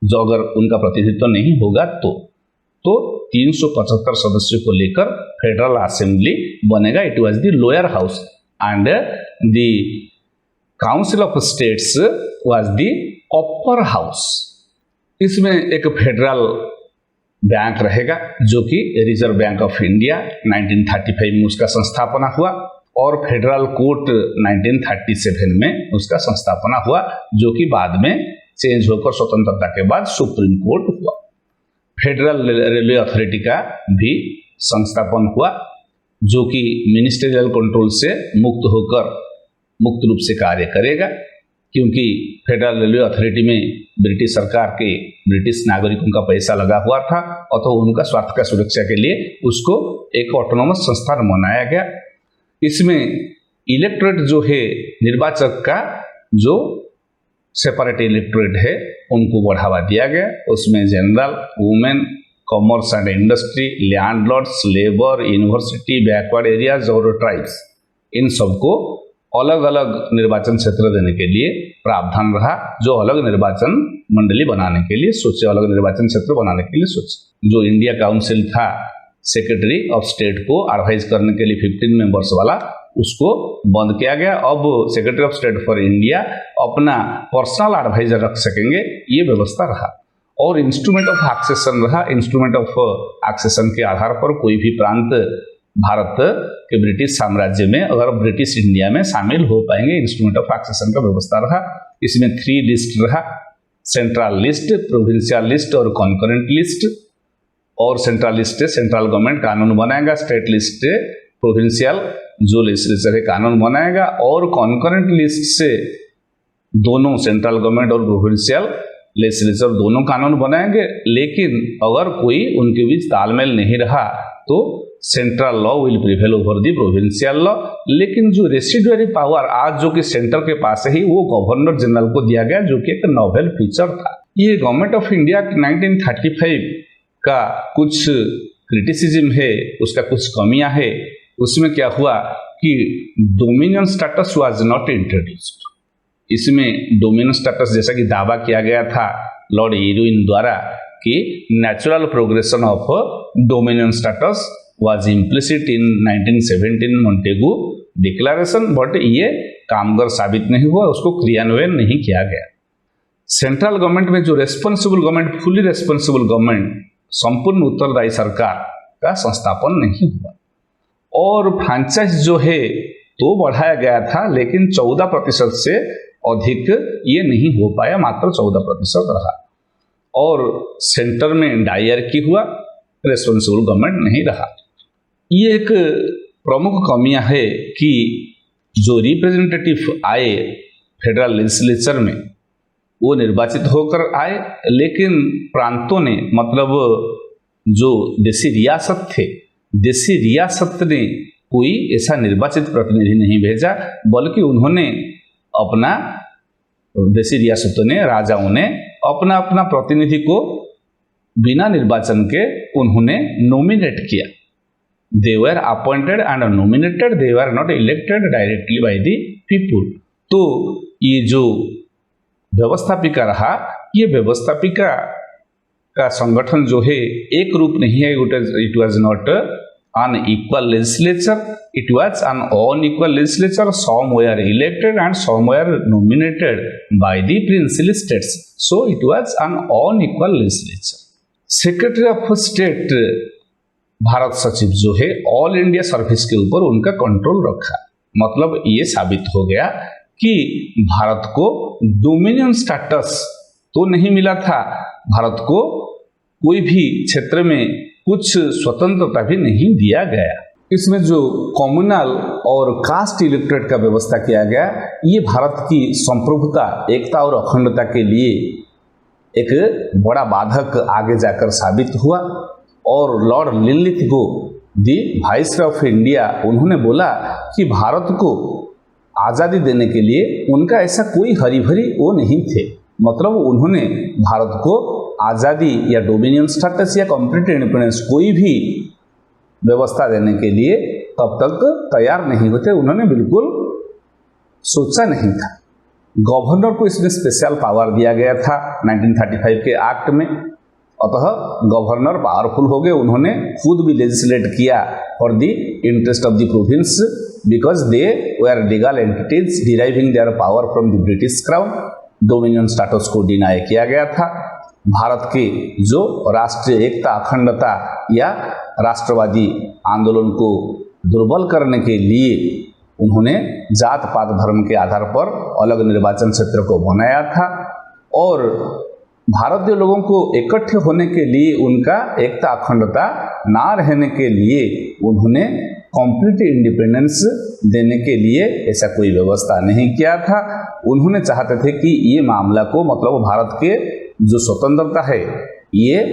[SPEAKER 1] जो अगर उनका प्रतिनिधित्व नहीं होगा तो 375 सदस्यों को लेकर फेडरल असेंबली बनेगा। It was the lower house and the council of states was the upper house. इसमें एक फेडरल बैंक रहेगा जो कि रिजर्व बैंक ऑफ इंडिया, 1935 में उसका संस्थापना हुआ और फेडरल कोर्ट 1937 में उसका संस्थापना हुआ, जो कि बाद में चेंज होकर स्वतंत्रता के बाद सुप्रीम कोर्ट हुआ। फेडरल रेलवे अथॉरिटी का भी संस्थापन हुआ, जो कि मिनिस्ट्रियल कंट्रोल से मुक्त रूप से कार्य करेगा, क्योंकि फेडरल रेलवे अथॉरिटी में ब्रिटिश सरकार के ब्रिटिश नागरिकों का पैसा लगा हुआ था, अतः उनका स्वार्थ का सुरक्षा के लिए उसको एक ऑटोनोमस संस्थान बनाया गया। इसमें इलेक्टोरेट जो है, निर्वाचक का जो सेपरेट इलेक्टोरेट है, उनको बढ़ावा दिया गया। उसमें general, women, commerce and industry, landlords, labour, university, backward areas और ट्राइब्स, इन सबको अलग अलग निर्वाचन क्षेत्र देने के लिए प्रावधान रहा, जो अलग निर्वाचन मंडली बनाने के लिए सोचे, अलग निर्वाचन क्षेत्र बनाने के लिए सोचे। जो इंडिया काउंसिल था सेक्रेटरी ऑफ स्टेट को एडवाइज करने के लिए 15 मेंबर्स वाला, उसको बंद किया गया। अब secretary of state for India अपना पर्सनल एडवाइजर रख सकेंगे, ये व्यवस्था रहा। और इंस्ट्रूमेंट ऑफ एक्सेशन रहा। इंस्ट्रूमेंट ऑफ एक्सेशन के आधार पर कोई भी प्रांत भारत के ब्रिटिश साम्राज्य में अगर ब्रिटिश इंडिया में शामिल हो पाएंगे, इंस्ट्रूमेंट ऑफ एक्सेशन का व्यवस्था रहा। इसमें 3 लिस्ट रहा, सेंट्रल लिस्ट, प्रोविंशियल लिस्ट और कॉन्करेंट लिस्ट। और सेंट्रल लिस्ट सेंट्रल गवर्नमेंट कानून बनाएगा, स्टेट लिस्ट प्रोविंशियल जो लेजिस्लेचर है कानून बनाएगा, और कॉन्करेंट लिस्ट से दोनों सेंट्रल गवर्नमेंट और प्रोविंशियल लेजिस्लेचर दोनों कानून बनाएंगे। लेकिन अगर कोई उनके बीच तालमेल नहीं रहा तो central law will prevail over the provincial law. लेकिन जो रेसिडुअरी पावर आज जो कि सेंटर के पास है, वो गवर्नर जनरल को दिया गया, जो कि एक नोवेल फीचर था। ये गवर्नमेंट ऑफ इंडिया 1935 का कुछ क्रिटिसिज्म है, उसका कुछ कमियां है। उसमें क्या हुआ कि dominion status was not introduced. इसमें डोमिनियन स्टेटस जैसा कि दावा किया गया था लॉर्ड इरविन द्वारा कि natural progression of dominion status was implicit in 1917 Montagu declaration, but ये कामगर साबित नहीं हुआ, उसको क्रियान्वयन नहीं किया गया। सेंट्रल गवर्नमेंट में जो responsible government, fully responsible government, संपूर्ण उत्तरदायी सरकार का संस्थापन नहीं हुआ। और फ्रेंचाइज जो है तो बढ़ाया गया था, लेकिन 14% से अधिक ये नहीं हो पाया, मात्र 14% रहा। और सेंटर में डायरकी हुआ, रेस्पॉन्सिबल गवर्नमेंट नहीं रहा। ये एक प्रमुख कमियां है कि जो रिप्रेजेंटेटिव आए फेडरल लेजिस्लेचर में वो निर्वाचित होकर आए, लेकिन प्रांतों ने, मतलब जो देसी रियासत थे, देसी रियासत ने कोई ऐसा निर्वाचित प्रतिनिधि नहीं भेजा, बल्कि उन्होंने अपना, देसी रियासतों ने, राजाओं ने अपना अपना प्रतिनिधि को बिना निर्वाचन के उन्होंने नॉमिनेट किया। They were appointed and nominated, they were not elected directly by the people. तो ये जो व्यवस्थापिका रहा, ये व्यवस्थापिका का संगठन जो है एक रूप नहीं है। It was not an equal legislature, it was an unequal legislature. Some were elected and some were nominated by the princely states, so it was an unequal legislature. Secretary of State Bharat सचिव जो है all India service के ऊपर उनका control रखा। मतलब ये साबित हो गया कि भारत को डोमिनियन स्टेटस तो नहीं मिला था, भारत को कोई भी क्षेत्र में कुछ स्वतंत्रता भी नहीं दिया गया। इसमें जो कम्युनल और कास्ट इलेक्टोरेट का व्यवस्था किया गया, ये भारत की संप्रभुता, एकता और अखंडता के लिए एक बड़ा बाधक आगे जाकर साबित हुआ। और Lord Linlithgow the viceroy of India, उन्होंने बोला कि भारत को आज़ादी देने के लिए उनका ऐसा कोई हरी भरी वो नहीं थे। मतलब उन्होंने भारत को आज़ादी या डोमिनियन स्टेटस या कंप्लीट इंडिपेंडेंस कोई भी व्यवस्था देने के लिए तब तक तैयार नहीं होते, उन्होंने बिल्कुल सोचा नहीं था। गवर्नर को इसमें स्पेशल पावर दिया गया था 1935 के एक्ट में, अतः गवर्नर पावरफुल हो गए। उन्होंने खुद भी लेजिस्लेट किया for the interest of the province, because they were legal entities deriving their power from the British crown. Dominion status को डिनाई किया गया था। भारत के जो राष्ट्रीय एकता, अखंडता या राष्ट्रवादी आंदोलन को दुर्बल करने के लिए उन्होंने जात पात धर्म के आधार पर अलग निर्वाचन क्षेत्र को बनाया था। और भारतीय लोगों को इकट्ठे होने के लिए, उनका एकता अखंडता ना रहने के लिए उन्होंने कंप्लीट इंडिपेंडेंस देने के लिए ऐसा कोई व्यवस्था नहीं किया था। उन्होंने चाहते थे कि ये मामला को, मतलब भारत के जो स्वतंत्रता है, ये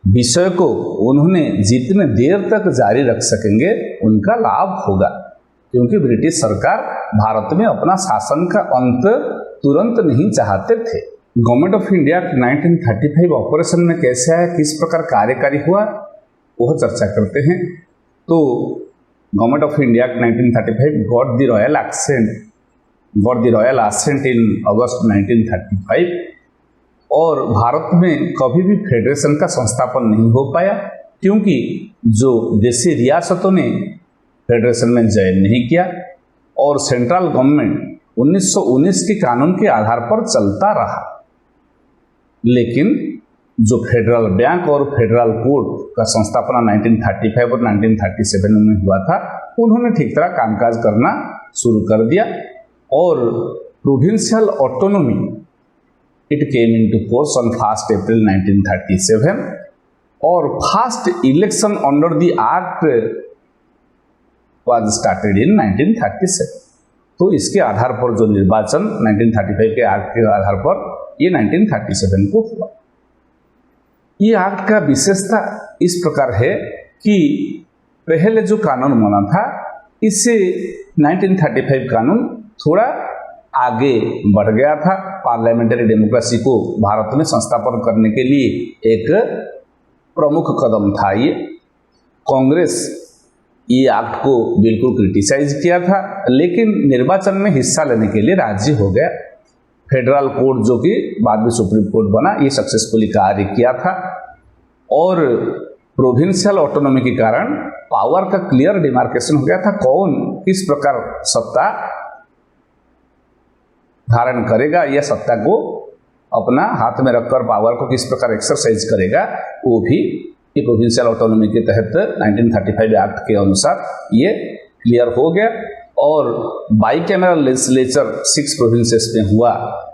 [SPEAKER 1] विषय को उन्होंने जितने देर तक जारी रख सकेंगे उनका लाभ होगा, क्योंकि ब्रिटिश सरकार भारत में अपना शासन का अंत तुरंत नहीं चाहते थे। गवर्नमेंट ऑफ इंडिया 1935 ऑपरेशन में कैसे आया, किस प्रकार कार्यकारी हुआ, वह चर्चा करते हैं। तो government of India 1935 got the royal assent in August 1935। और भारत में कभी भी फेडरेशन का संस्थापन नहीं हो पाया, क्योंकि जो देशी रियासतों ने फेडरेशन में जॉइन नहीं किया। और सेंट्रल गवर्नमेंट 1919 के कानून के आधार पर चलता रहा। लेकिन जो फेडरल बैंक और फेडरल कोर्ट का संस्थापना 1935 और 1937 में हुआ था, उन्होंने ठीक तरह कामकाज करना शुरू कर दिया और provincial autonomy it came into force on 1 अप्रैल 1937 और first election under the act was started in 1937। तो इसके आधार पर जो निर्वाचन 1935 के एक्ट के आधार पर ये 1937 को हुआ। ये एक्ट का विशेषता इस प्रकार है कि पहले जो कानून बना था इससे 1935 कानून थोड़ा आगे बढ़ गया था। पार्लियामेंट्री डेमोक्रेसी को भारत में संस्थापन करने के लिए एक प्रमुख कदम था ये। कांग्रेस ये एक्ट को बिल्कुल क्रिटिसाइज किया था, लेकिन निर्वाचन में हिस्सा लेने के लिए राजी हो गया। फेडरल कोर्ट जो कि बाद में सुप्रीम कोर्ट बना, ये सक्सेसफुली कार्य किया था और प्रोविंशियल ऑटोनॉमी के कारण पावर का क्लियर डिमार्केशन हो गया था। कौन किस प्रकार सत्ता धारण करेगा या सत्ता को अपना हाथ में रखकर पावर को किस प्रकार एक्सरसाइज करेगा, वो भी ये प्रोविंशियल ऑटोनॉमी के तहत 1935 एक्ट के अनुसार ये क्लियर हो गया। और बाईकैमरल लेजिस्लेचर 6 प्रोविंसेस में हुआ,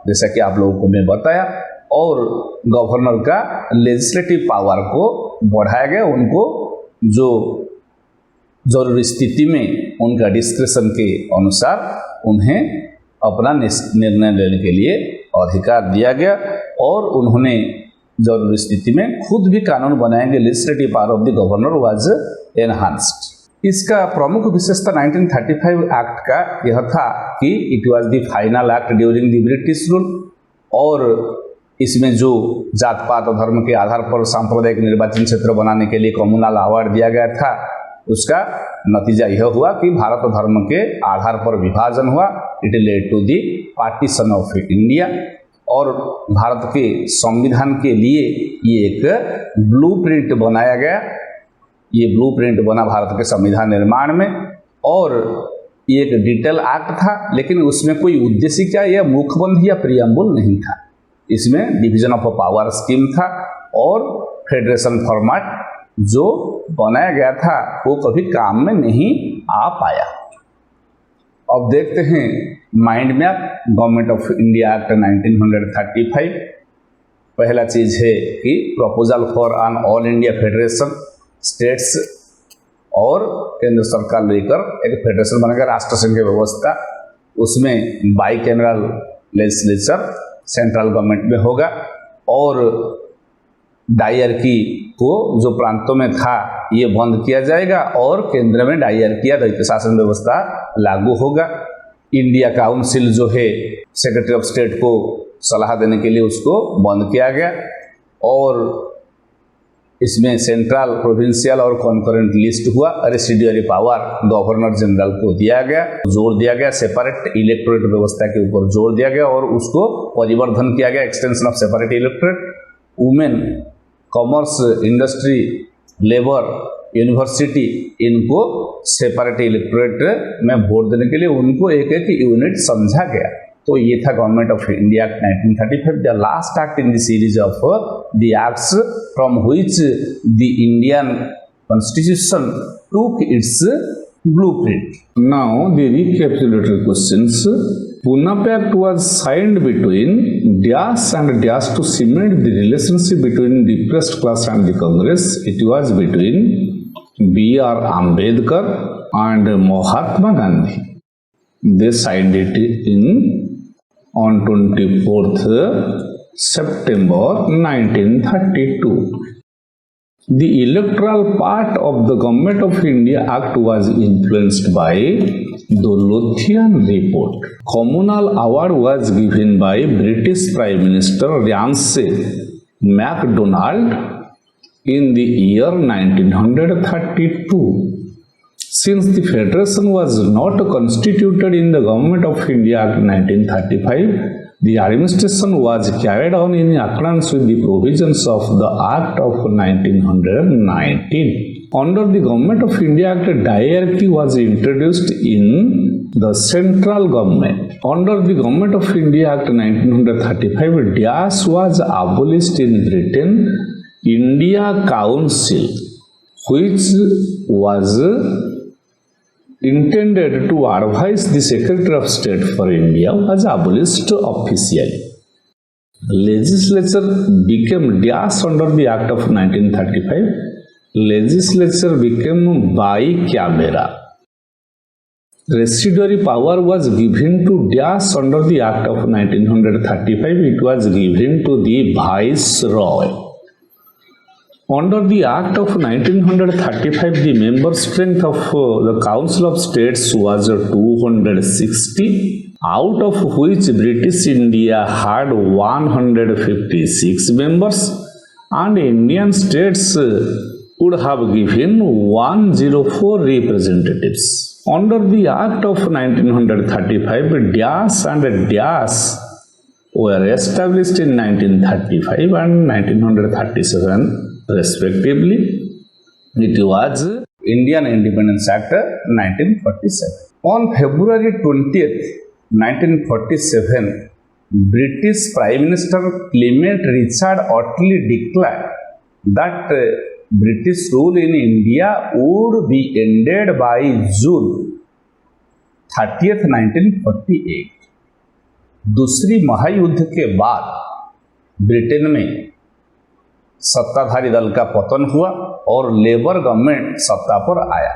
[SPEAKER 1] जैसा कि आप लोगों को मैं बताया, और गवर्नर का लेजिस्लेटिव पावर को बढ़ाया गया। उनको जो जरूरी स्थिति में उनका डिस्क्रिप्शन के अनुसार उन्हें अपना निर्णय लेने के लिए अधिकार दिया गया और उन्होंने जरूरी स्थिति में खुद भी कानून बनाएंगे। Legislative power of the governor was enhanced. इसका प्रमुख विशेषता 1935 एक्ट का यह था कि it was the final act during the British rule और इसमें जो जात पात और धर्म के आधार पर सांप्रदायिक निर्वाचन क्षेत्र बनाने के लिए कम्युनल अवार्ड दिया गया था, उसका नतीजा यह हुआ कि भारत धर्म के आधार पर विभाजन हुआ। It led to the partition of India और भारत के संविधान के लिए ये एक ब्लूप्रिंट बनाया गया। ये ब्लूप्रिंट बना भारत के संविधान निर्माण में और ये एक डिटेल एक्ट था, लेकिन उसमें कोई उद्देशिका या मुखबंध या प्रियम्बुल नहीं था। इसमें डिवीजन ऑफ पावर स्कीम था और फेडरेशन फॉर्मेट जो बनाया गया था वो कभी काम में नहीं आ पाया। अब देखते हैं mind map government of India act 1935। पहला चीज है कि proposal for an all India federation, states और केंद्र सरकार लेकर एक फेडरेशन बनेगा, राष्ट्र संघ व्यवस्था। उसमें बाईकैमरल लेजिस्लेचर सेंट्रल गवर्नमेंट में होगा और डायरकी को जो प्रांतों में था ये बंद किया जाएगा और केंद्र में डायरकी या द्वैत शासन व्यवस्था लागू होगा। इंडिया काउंसिल जो है सेक्रेटरी ऑफ स्टेट को सलाह देने के लिए उसको बंद किया गया और इसमें सेंट्रल, प्रोविंशियल और कॉन्करेंट लिस्ट हुआ। रेसिडुअरी पावर गवर्नर जनरल को दिया गया, जोर दिया गया सेपरेट इलेक्टोरेट व्यवस्था के ऊपर जोर दिया गया और उसको परिवर्धन किया गया, extension of separate electorate. Women, commerce, industry, labour, university, इनको सेपरेट इलेक्टोरेट में वोट देने के लिए उनको एक एक यूनिट समझा गया। तो ये था government of India act 1935, the last act in the series of the acts from which the Indian constitution took its blueprint. Now the recapitulatory questions. Pune Pact was signed between Dash and Dash to cement the relationship between depressed class and the Congress. It was between B.R. Ambedkar and Mahatma Gandhi. They signed it on 24th September 1932. The electoral part of the Government of India Act was influenced by the Lothian Report. Communal award was given by British Prime Minister Ramsay MacDonald in the year 1932. Since the Federation was not constituted in the Government of India Act 1935, the administration was carried on in accordance with the provisions of the Act of 1919. Under the Government of India Act, diarchy was introduced in the central government under the Government of India Act 1935 dash was abolished in Britain. India Council, which was intended to advise the Secretary of State for India, was abolished officially. Legislature became dash under the Act of 1935. Legislature became bicameral. Residuary power was given to dash under the Act of 1935. It was given to the Viceroy. Under the Act of 1935, the member strength of the Council of States was 260, out of which British India had 156 members and Indian states would have given 104 representatives. Under the Act of 1935, dash and dash were established in 1935 and 1937 respectively. It was Indian Independence Act 1947. On February 20th, 1947, British Prime Minister Clement Richard Attlee declared that British rule in India would be ended by June 30th, 1948. दूसरी महायुद्ध के बाद Britain में सत्ताधारी दल का पतन हुआ और लेबर गवर्नमेंट सत्ता पर आया।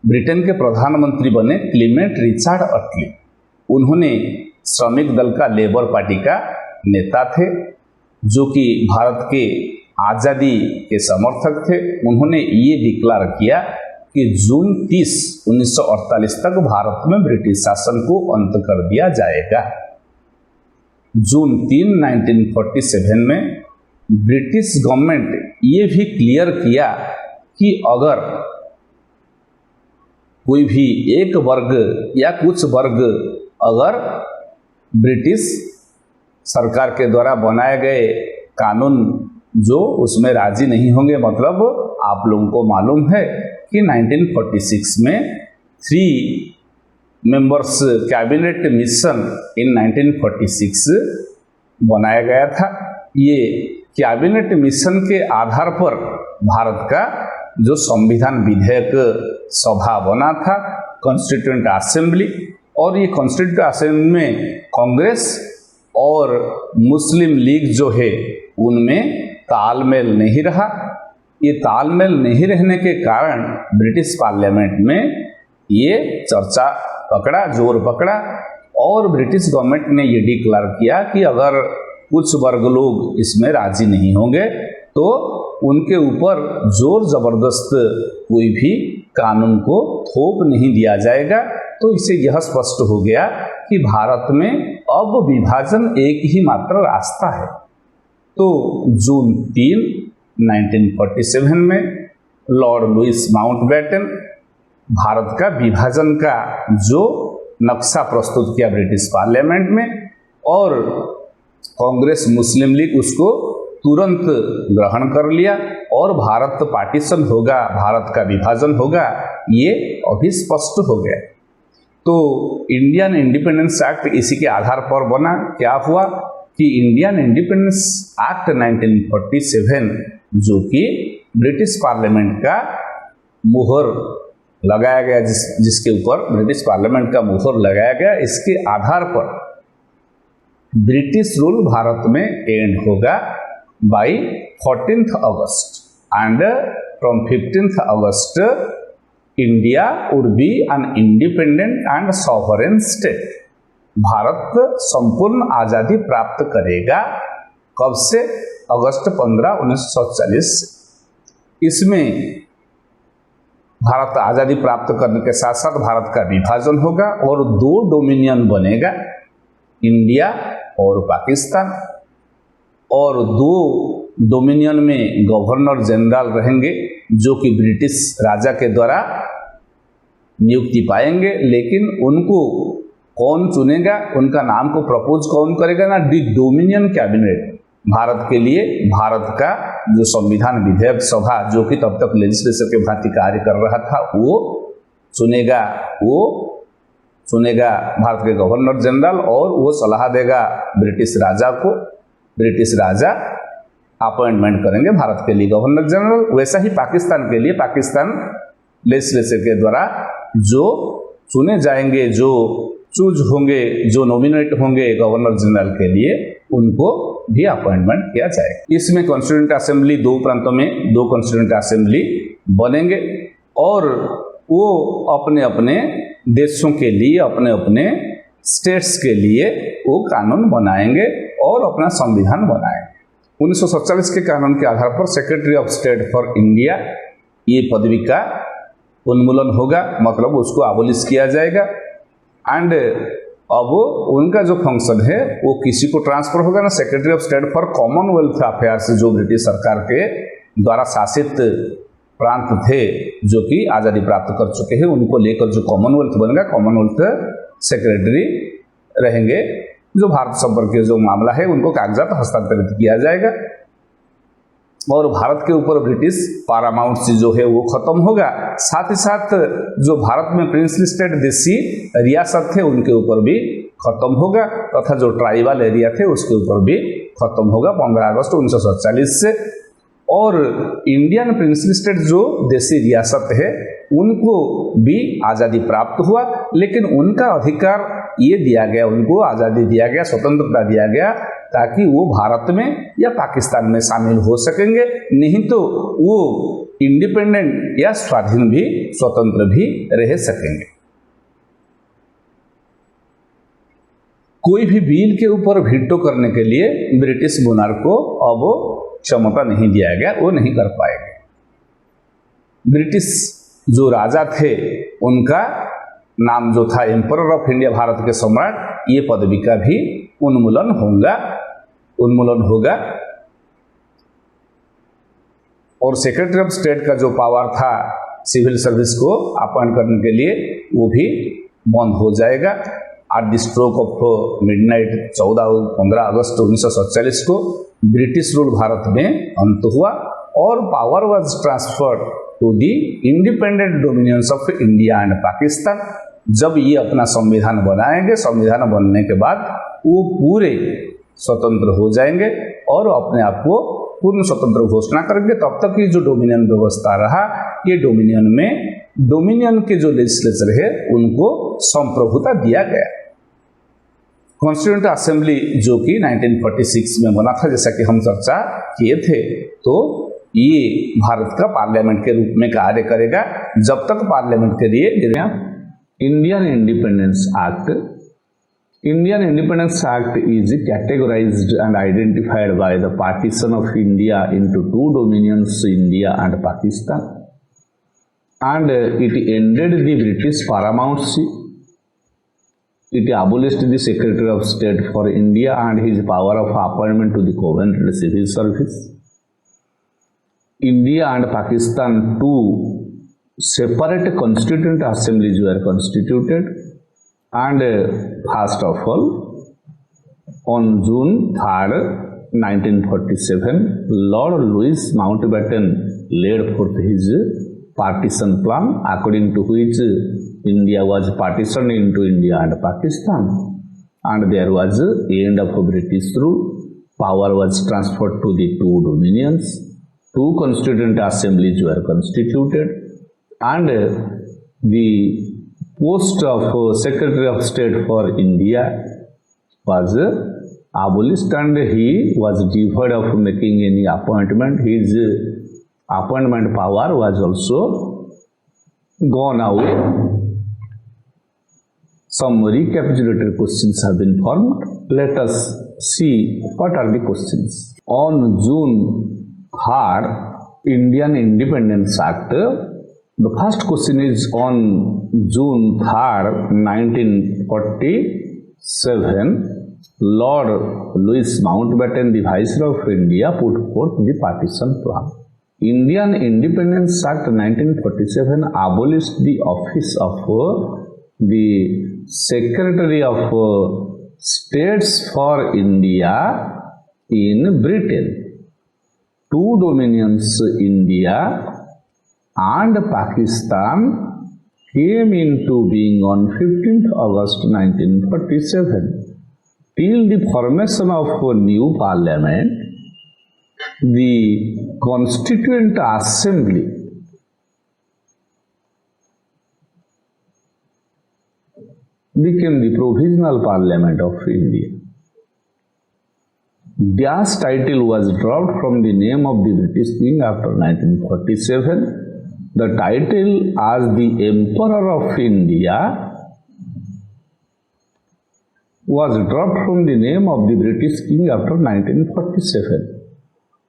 [SPEAKER 1] ब्रिटेन के प्रधानमंत्री बने क्लीमेंट रिचर्ड अटली। उन्होंने श्रमिक दल का लेबर पार्टी का नेता थे, जो कि भारत के आज़ादी के समर्थक थे। उन्होंने ये डिक्लेयर किया कि जून 30, 1948 तक भारत में ब्रिटिश शासन को अंत कर दिया जाएगा। जून 3, 1947 में ब्रिटिश गवर्नमेंट ये भी क्लियर किया कि अगर कोई भी एक वर्ग या कुछ वर्ग अगर ब्रिटिश सरकार के द्वारा बनाए गए कानून जो उसमें राजी नहीं होंगे, मतलब आप लोगों को मालूम है कि 1946 में 3 मेंबर्स कैबिनेट मिशन इन 1946 बनाया गया था। ये कैबिनेट मिशन के आधार पर भारत का जो संविधान विधेयक सभा बना था, कॉन्स्टिट्यूएंट असेंबली, और ये कॉन्स्टिट्यूएंट असेंबली में कांग्रेस और मुस्लिम लीग जो है उनमें तालमेल नहीं रहा। ये तालमेल नहीं रहने के कारण ब्रिटिश पार्लियामेंट में ये चर्चा पकड़ा, जोर पकड़ा, और ब्रिटिश गवर्नमेंट ने ये डिक्लेयर किया कि अगर कुछ वर्ग लोग इसमें राजी नहीं होंगे तो उनके ऊपर जोर जबरदस्त कोई भी कानून को थोप नहीं दिया जाएगा। तो इससे यह स्पष्ट हो गया कि भारत में अब विभाजन एक ही मात्र रास्ता है। तो जून 3, 1947 में लॉर्ड लुइस माउंटबेटन भारत का विभाजन का जो नक्शा प्रस्तुत किया ब्रिटिश पार्लियामेंट में, और कांग्रेस मुस्लिम लीग उसको तुरंत ग्रहण कर लिया और भारत पार्टीशन होगा, भारत का विभाजन होगा, ये अभी स्पष्ट हो गया। तो इंडियन इंडिपेंडेंस एक्ट इसी के आधार पर बना। क्या हुआ कि इंडियन इंडिपेंडेंस एक्ट 1947 जो कि ब्रिटिश पार्लियामेंट का मुहर लगाया गया, जिसके ऊपर ब्रिटिश पार्लियामेंट का मुहर लगाया गया, इसके आधार पर ब्रिटिश रूल भारत में एंड होगा by 14th August, and from 15th August India would be an independent and sovereign state. Bharat संपूर्ण आज़ादी प्राप्त करेगा। कब से? अगस्त 15, 1940 से। इसमें भारत आज़ादी प्राप्त करने के साथ साथ भारत का विभाजन होगा और 2 डोमिनियन बनेगा, इंडिया और पाकिस्तान, और 2 डोमिनियन में गवर्नर जनरल रहेंगे जो कि ब्रिटिश राजा के द्वारा नियुक्ति पाएंगे। लेकिन उनको कौन चुनेगा, उनका नाम को प्रपोज कौन करेगा ना, दी डोमिनियन कैबिनेट। भारत के लिए भारत का जो संविधान विधेयक सभा जो कि तब तक लेजिस्लेचर के भांति कार्य कर रहा था, वो चुनेगा वो चुनेगा भारत के गवर्नर जनरल और वो सलाह देगा ब्रिटिश राजा को। ब्रिटिश राजा अपॉइंटमेंट करेंगे भारत के लिए गवर्नर जनरल। वैसा ही पाकिस्तान के लिए पाकिस्तान लेजिस्लेचर के द्वारा जो चुने जाएंगे, जो चूज होंगे, जो नॉमिनेट होंगे गवर्नर जनरल के लिए, उनको भी अपॉइंटमेंट किया जाएगा। इसमें कॉन्स्टिट्यूएंट असेंबली दो प्रांतों में 2 कॉन्स्टिट्यूएंट असेंबली बनेंगे और वो अपने अपने देशों के लिए, अपने अपने स्टेट्स के लिए वो कानून बनाएंगे और अपना संविधान बनाएंगे। 1947 के कानून के आधार पर secretary of state for India ये पदवी का उन्मूलन होगा, मतलब उसको अबोलिश किया जाएगा। एंड अब उनका जो फंक्शन है वो किसी को ट्रांसफर होगा ना, secretary of state for Commonwealth affairs जो ब्रिटिश सरकार के द्वारा शासित प्रांत थे जो कि आज़ादी प्राप्त कर चुके हैं, उनको लेकर जो कॉमनवेल्थ बनेगा, कॉमनवेल्थ सेक्रेटरी रहेंगे। जो भारत संपर्क जो मामला है उनको कागजात हस्तांतरित किया जाएगा और भारत के ऊपर ब्रिटिश पारामाउंट्सी जो है वो खत्म होगा। साथ ही साथ जो भारत में प्रिंसली स्टेट देशी रियासत थे उनके ऊपर भी खत्म होगा तथा जो ट्राइबल एरिया थे उसके ऊपर भी खत्म होगा 15 अगस्त 1947 से। और इंडियन प्रिंसली स्टेट जो देशी रियासत है उनको भी आज़ादी प्राप्त हुआ, लेकिन उनका अधिकार ये दिया गया, उनको आज़ादी दिया गया, स्वतंत्रता दिया गया ताकि वो भारत में या पाकिस्तान में शामिल हो सकेंगे, नहीं तो वो इंडिपेंडेंट या स्वाधीन भी, स्वतंत्र भी रह सकेंगे। कोई भी बिल के ऊपर वीटो करने के लिए ब्रिटिश मोनार्क को अब क्षमता नहीं दिया गया, वो नहीं कर पाएंगे। ब्रिटिश जो राजा थे उनका नाम जो था एम्परर ऑफ इंडिया, भारत के सम्राट, ये पदवी का भी उन्मूलन होगा। और सेक्रेटरी ऑफ स्टेट का जो पावर था सिविल सर्विस को अपॉइंट करने के लिए वो भी बंद हो जाएगा। At the stroke of midnight 15 August 1947 को ब्रिटिश रूल भारत में अंत हुआ और power was transferred to the independent dominions of India and Pakistan. जब ये अपना संविधान बनाएंगे, संविधान बनने के बाद वो पूरे स्वतंत्र हो जाएंगे और अपने आप को पूर्ण स्वतंत्र घोषणा करेंगे। तब तक ये जो डोमिनियन व्यवस्था रहा, ये डोमिनियन के जो लेजिस्लेचर है उनको संप्रभुता दिया गया। कॉन्स्टिट्यूएंट असेंबली जो कि 1946 में बना था, जैसा कि हम चर्चा किए थे, तो ये भारत का पार्लियामेंट के रूप में कार्य करेगा जब तक पार्लियामेंट के लिए Indian independence act is categorized and identified by the partition of India into 2 dominions, India and Pakistan, and it ended the British paramountcy. It abolished the Secretary of State for India and his power of appointment to the Covenant Civil Service. India and Pakistan, 2 separate constituent assemblies were constituted, and first of all, on June 3rd, 1947, Lord Louis Mountbatten laid forth his partition plan, according to which India was partitioned into India and Pakistan, and there was end of British rule. Power was transferred to the 2 dominions. 2 constituent assemblies were constituted, and the post of Secretary of State for India was abolished, and he was deprived of making any appointment. His appointment power was also gone away. Some recapitulatory questions have been formed. Let us see what are the questions. On June 3rd, Indian Independence Act. The first question is on June 3rd, 1947, Lord Louis Mountbatten, the Viceroy of India, put forth the partition plan. Indian Independence Act 1947 abolished the office of the Secretary of States for India in Britain. 2 dominions, India and Pakistan,
[SPEAKER 2] came into being on 15th August 1947. Till the formation of a new parliament, the Constituent Assembly became the Provisional Parliament of India. Dash title was dropped from the name of the British King after 1947. The title as the Emperor of India was dropped from the name of the British King after 1947.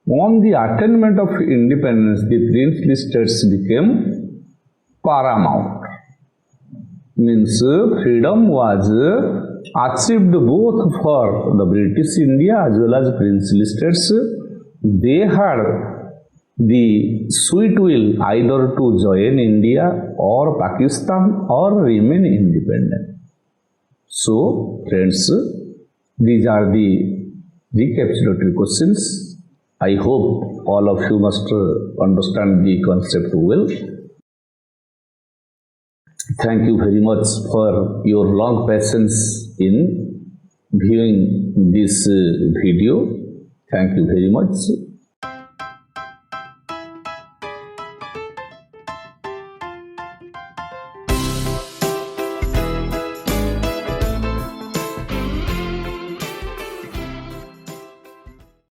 [SPEAKER 2] On the attainment of independence, the princely states became paramount. Means freedom was achieved both for the British India as well as princely states. They had the sweet will either to join India or Pakistan or remain independent. So, friends, these are the recapitulatory questions. I hope all of you must understand the concept well. Thank you very much for your long patience in viewing this video. Thank you very much.